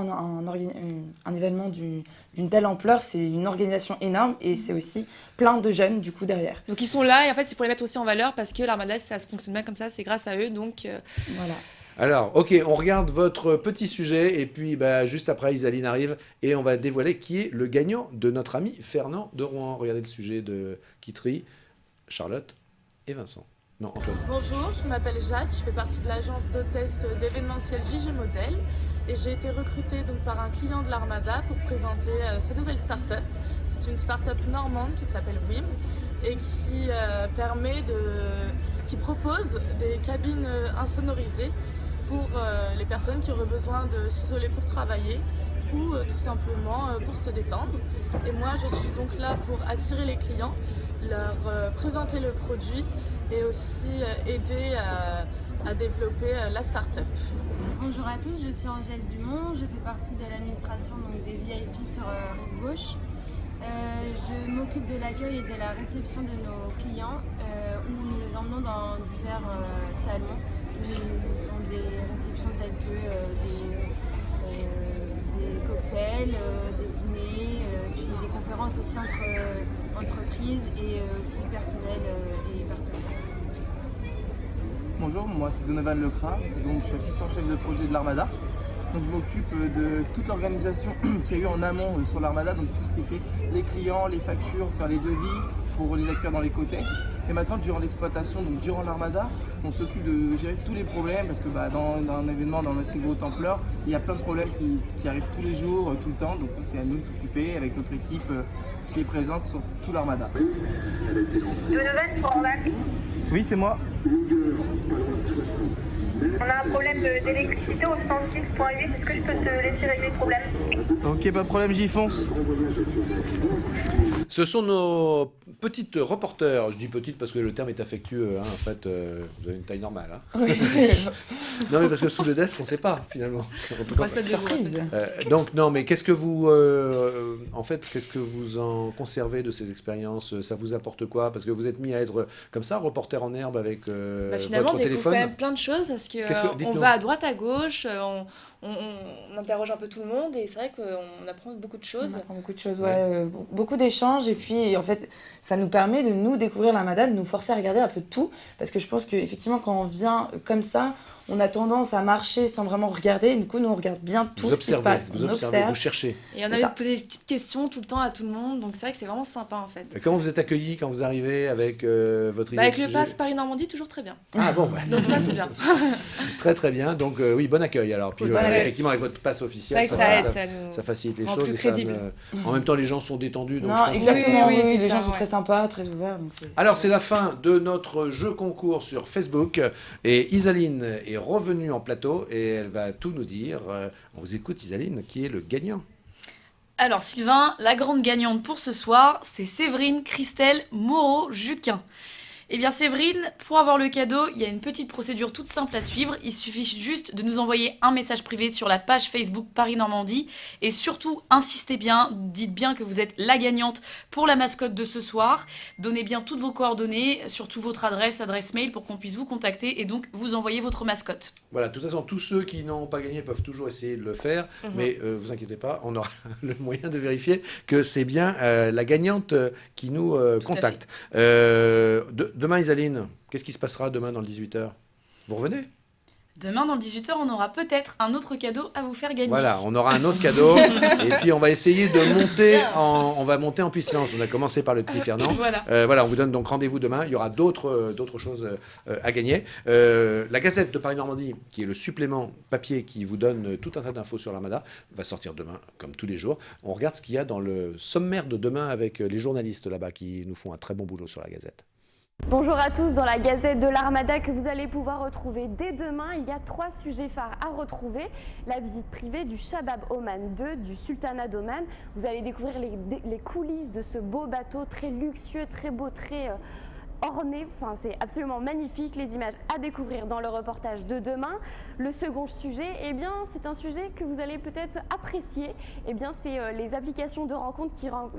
un événement d'une telle ampleur, c'est une organisation énorme et c'est aussi plein de jeunes du coup derrière. Donc ils sont là et en fait c'est pour les mettre aussi en valeur parce que l'Armada ça se fonctionne bien comme ça, c'est grâce à eux donc voilà. Alors, ok, on regarde votre petit sujet et puis juste après, Isaline arrive et on va dévoiler qui est le gagnant de notre ami Fernand de Rouen. Regardez le sujet de Kitry, Charlotte et Vincent. Non, Antoine. Bonjour, je m'appelle Jade, je fais partie de l'agence d'hôtesse d'événementiel JG Model et j'ai été recrutée donc, par un client de l'Armada pour présenter sa nouvelle start-up. C'est une start-up normande qui s'appelle WIM et qui propose des cabines insonorisées pour les personnes qui auraient besoin de s'isoler pour travailler ou tout simplement pour se détendre. Et moi je suis donc là pour attirer les clients, leur présenter le produit et aussi aider à développer la start-up. Bonjour à tous, je suis Angèle Dumont, je fais partie de l'administration des VIP sur Rive Gauche. Je m'occupe de l'accueil et de la réception de nos clients où nous les emmenons dans divers salons. Nous ont des réceptions telles que des cocktails, des dîners, puis des conférences aussi entre entreprises et aussi personnel et partenaires. Bonjour, moi c'est Donovan Lecras, donc je suis assistant chef de projet de l'Armada. Donc je m'occupe de toute l'organisation qu'il y a eu en amont sur l'Armada, donc tout ce qui était les clients, les factures, faire les devis pour les accueillir dans les cottages. Et maintenant durant l'exploitation, donc durant l'Armada, on s'occupe de gérer tous les problèmes parce que dans un événement dans aussi grosse ampleur, il y a plein de problèmes qui arrivent tous les jours, tout le temps. Donc c'est à nous de s'occuper avec notre équipe qui est présente sur tout l'Armada. Donovan pour Orval. Oui, c'est moi. On a un problème d'électricité au 106.8. Est-ce que je peux te laisser régler le problème? Ok, pas de problème, j'y fonce. Ce sont nos petites reporters. Je dis petites parce que le terme est affectueux. En fait, vous avez une taille normale. Oui. Non, mais parce que sous le desk, on ne sait pas, finalement. En tout cas, surprise. Donc, non, mais qu'est-ce que vous... qu'est-ce que vous en conservez de ces expériences? Ça vous apporte quoi? Parce que vous êtes mis à être comme ça, reporter en herbe avec finalement, votre on découvre téléphone. quand même plein de choses parce qu'on va à droite, à gauche, on interroge un peu tout le monde et c'est vrai qu'on apprend beaucoup de choses. On apprend beaucoup de choses, beaucoup d'échanges et puis en fait ça nous permet de nous découvrir l'Armada, de nous forcer à regarder un peu tout parce que je pense qu'effectivement quand on vient comme ça, on a tendance à marcher sans vraiment regarder. Du coup, nous, on regarde bien tout ce qui se passe. Vous observez, vous cherchez. Et on avait posé des petites questions tout le temps à tout le monde. Donc, c'est vrai que c'est vraiment sympa, en fait. Et comment vous êtes accueillis quand vous arrivez avec votre idée avec de le sujet? pass Paris-Normandie, toujours très bien. Ah bon, donc ça, c'est bien. Très, très bien. Donc, oui, bon accueil. Alors, puis, effectivement, avec votre pass officiel, ça facilite les choses. En même temps, les gens sont détendus. Donc exactement, oui, les gens sont très sympas, très ouverts. Alors, c'est la fin de notre jeu concours sur Facebook. Et Isaline est revenue en plateau et elle va tout nous dire. On vous écoute, Isaline, qui est le gagnant. Alors Sylvain, la grande gagnante pour ce soir, c'est Séverine Christelle Moreau-Juquin. Eh bien Séverine, pour avoir le cadeau, il y a une petite procédure toute simple à suivre. Il suffit juste de nous envoyer un message privé sur la page Facebook Paris-Normandie. Et surtout, insistez bien, dites bien que vous êtes la gagnante pour la mascotte de ce soir. Donnez bien toutes vos coordonnées, surtout votre adresse mail pour qu'on puisse vous contacter et donc vous envoyer votre mascotte. Voilà, de toute façon, tous ceux qui n'ont pas gagné peuvent toujours essayer de le faire. Mais vous inquiétez pas, on aura le moyen de vérifier que c'est bien la gagnante qui nous contacte. Demain, Isaline, qu'est-ce qui se passera demain dans le 18h? Vous revenez? Demain, dans le 18h, on aura peut-être un autre cadeau à vous faire gagner. Voilà, on aura un autre cadeau. Et puis, on va essayer de monter en puissance. On a commencé par le petit Fernand. Voilà, on vous donne donc rendez-vous demain. Il y aura d'autres choses à gagner. La Gazette de Paris-Normandie, qui est le supplément papier qui vous donne tout un tas d'infos sur l'Armada, va sortir demain, comme tous les jours. On regarde ce qu'il y a dans le sommaire de demain avec les journalistes là-bas qui nous font un très bon boulot sur la Gazette. Bonjour à tous, dans la Gazette de l'Armada que vous allez pouvoir retrouver dès demain, il y a 3 sujets phares à retrouver. La visite privée du Shabab Oman 2 du Sultanat d'Oman. Vous allez découvrir les coulisses de ce beau bateau très luxueux, très beau, très ornées, enfin c'est absolument magnifique, les images à découvrir dans le reportage de demain. Le second sujet, eh bien c'est un sujet que vous allez peut-être apprécier, eh bien c'est les applications de rencontres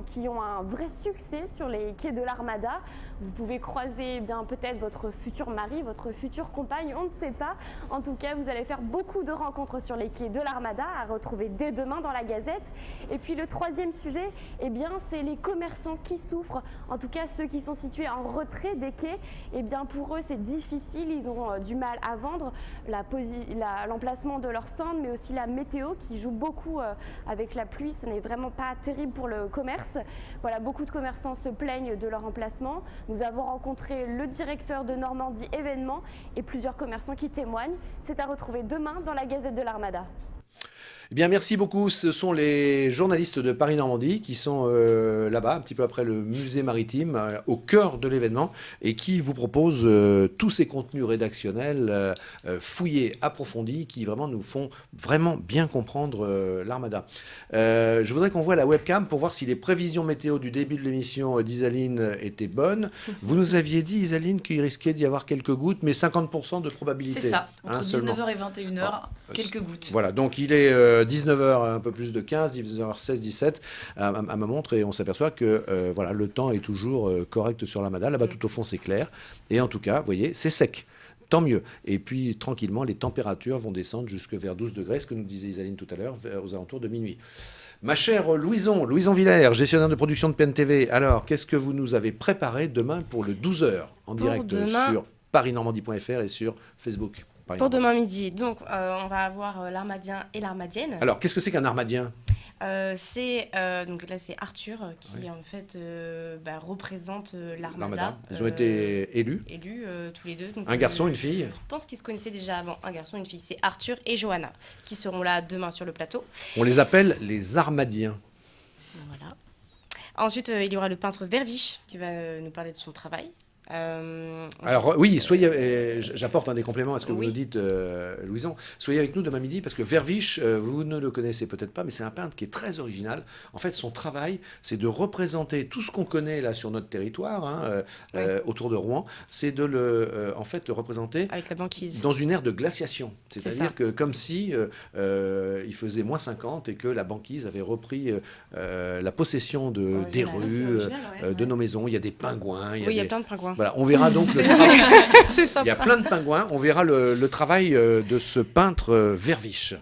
qui ont un vrai succès sur les quais de l'Armada. Vous pouvez croiser eh bien peut-être votre futur mari, votre future compagne, on ne sait pas. En tout cas, vous allez faire beaucoup de rencontres sur les quais de l'Armada à retrouver dès demain dans la Gazette. Et puis le troisième sujet, eh bien c'est les commerçants qui souffrent, en tout cas ceux qui sont situés en retrait des quais. Eh bien pour eux c'est difficile, ils ont du mal à vendre, l'emplacement de leur stand, mais aussi la météo qui joue beaucoup avec la pluie, ce n'est vraiment pas terrible pour le commerce. Voilà, beaucoup de commerçants se plaignent de leur emplacement. Nous avons rencontré le directeur de Normandie Événements et plusieurs commerçants qui témoignent. C'est à retrouver demain dans la Gazette de l'Armada. Eh bien, merci beaucoup. Ce sont les journalistes de Paris-Normandie qui sont là-bas, un petit peu après le musée maritime, au cœur de l'événement, et qui vous proposent tous ces contenus rédactionnels fouillés, approfondis, qui vraiment nous font vraiment bien comprendre l'Armada. Je voudrais qu'on voit la webcam pour voir si les prévisions météo du début de l'émission d'Isaline étaient bonnes. Vous nous aviez dit, Isaline, qu'il risquait d'y avoir quelques gouttes, mais 50% de probabilité. C'est ça, entre seulement. 19h et 21h, quelques gouttes. Voilà, donc il est 19h, un peu plus de 15, 19h16, 17 à ma montre, et on s'aperçoit que voilà, le temps est toujours correct sur l'Armada. Là-bas, tout au fond, c'est clair. Et en tout cas, vous voyez, c'est sec. Tant mieux. Et puis, tranquillement, les températures vont descendre jusque vers 12 degrés, ce que nous disait Isaline tout à l'heure, aux alentours de minuit. Ma chère Louison Villers, gestionnaire de production de PNTV, alors, qu'est-ce que vous nous avez préparé demain pour le 12h en direct sur parisnormandie.fr et sur Facebook? Pour demain midi, donc on va avoir l'Armadien et l'Armadienne. Alors, qu'est-ce que c'est qu'un Armadien? Donc là, c'est Arthur qui en fait représente l'Armada. Ils ont été élus tous les deux. Donc, un garçon, une fille? Je pense qu'ils se connaissaient déjà avant, un garçon, une fille. C'est Arthur et Johanna qui seront là demain sur le plateau. On les appelle les Armadiens. Voilà. Ensuite, il y aura le peintre Verviche qui va nous parler de son travail. Alors oui, j'apporte un des compléments à ce que vous nous dites, Louison. Soyez avec nous demain midi, parce que Verviche, vous ne le connaissez peut-être pas, mais c'est un peintre qui est très original. En fait, son travail, c'est de représenter tout ce qu'on connaît là sur notre territoire, autour de Rouen, c'est de le représenter avec la banquise dans une ère de glaciation. C'est-à-dire que comme si il faisait moins 50 et que la banquise avait repris la possession des rues, de nos maisons. Il y a des pingouins. Il y a plein de pingouins. Voilà, on verra donc le travail. Il y a plein de pingouins. On verra le travail de ce peintre Verviche.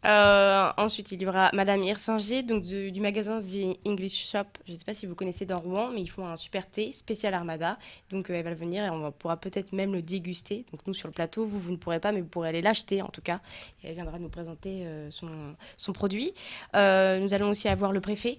Ensuite, il y aura Madame Hirsinger, donc du magasin The English Shop. Je ne sais pas si vous connaissez dans Rouen, mais ils font un super thé spécial Armada. Donc elle va venir et on pourra peut-être même le déguster. Donc nous sur le plateau, vous ne pourrez pas, mais vous pourrez aller l'acheter en tout cas. Et elle viendra nous présenter son produit. Nous allons aussi avoir le préfet.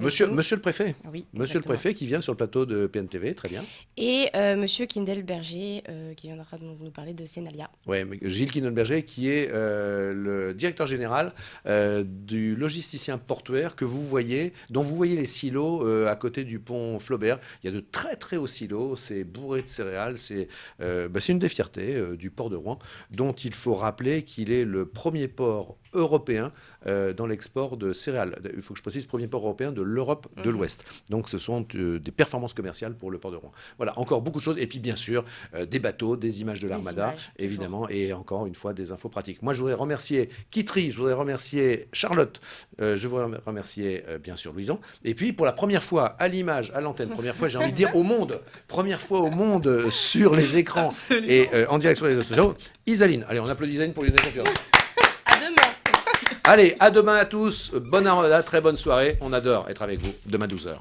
Monsieur le préfet. Oui, monsieur le préfet qui vient sur le plateau de PNTV, très bien. Et monsieur Kindelberger qui viendra nous parler de Senalia. Oui, Gilles Kindelberger qui est le directeur général du logisticien portuaire que vous voyez, dont vous voyez les silos à côté du pont Flaubert. Il y a de très très hauts silos, c'est bourré de céréales, c'est une des fiertés du port de Rouen, dont il faut rappeler qu'il est le premier port européen dans l'export de céréales. Il faut que je précise, premier port européen de l'Europe de l'Ouest. Donc ce sont des performances commerciales pour le port de Rouen. Voilà, encore beaucoup de choses. Et puis bien sûr, des bateaux, des images de l'Armada, évidemment, et encore une fois, des infos pratiques. Moi, je voudrais remercier Kitry, je voudrais remercier Charlotte, je voudrais remercier bien sûr Louison. Et puis pour la première fois à l'image, à l'antenne, première fois, j'ai envie de dire au monde, première fois au monde sur les écrans et en direct sur les réseaux sociaux, Isaline. Allez, on applaudit Isaline pour lui donner confiance. Allez, à demain à tous. Bonne Armada, très bonne soirée. On adore être avec vous. Demain 12h.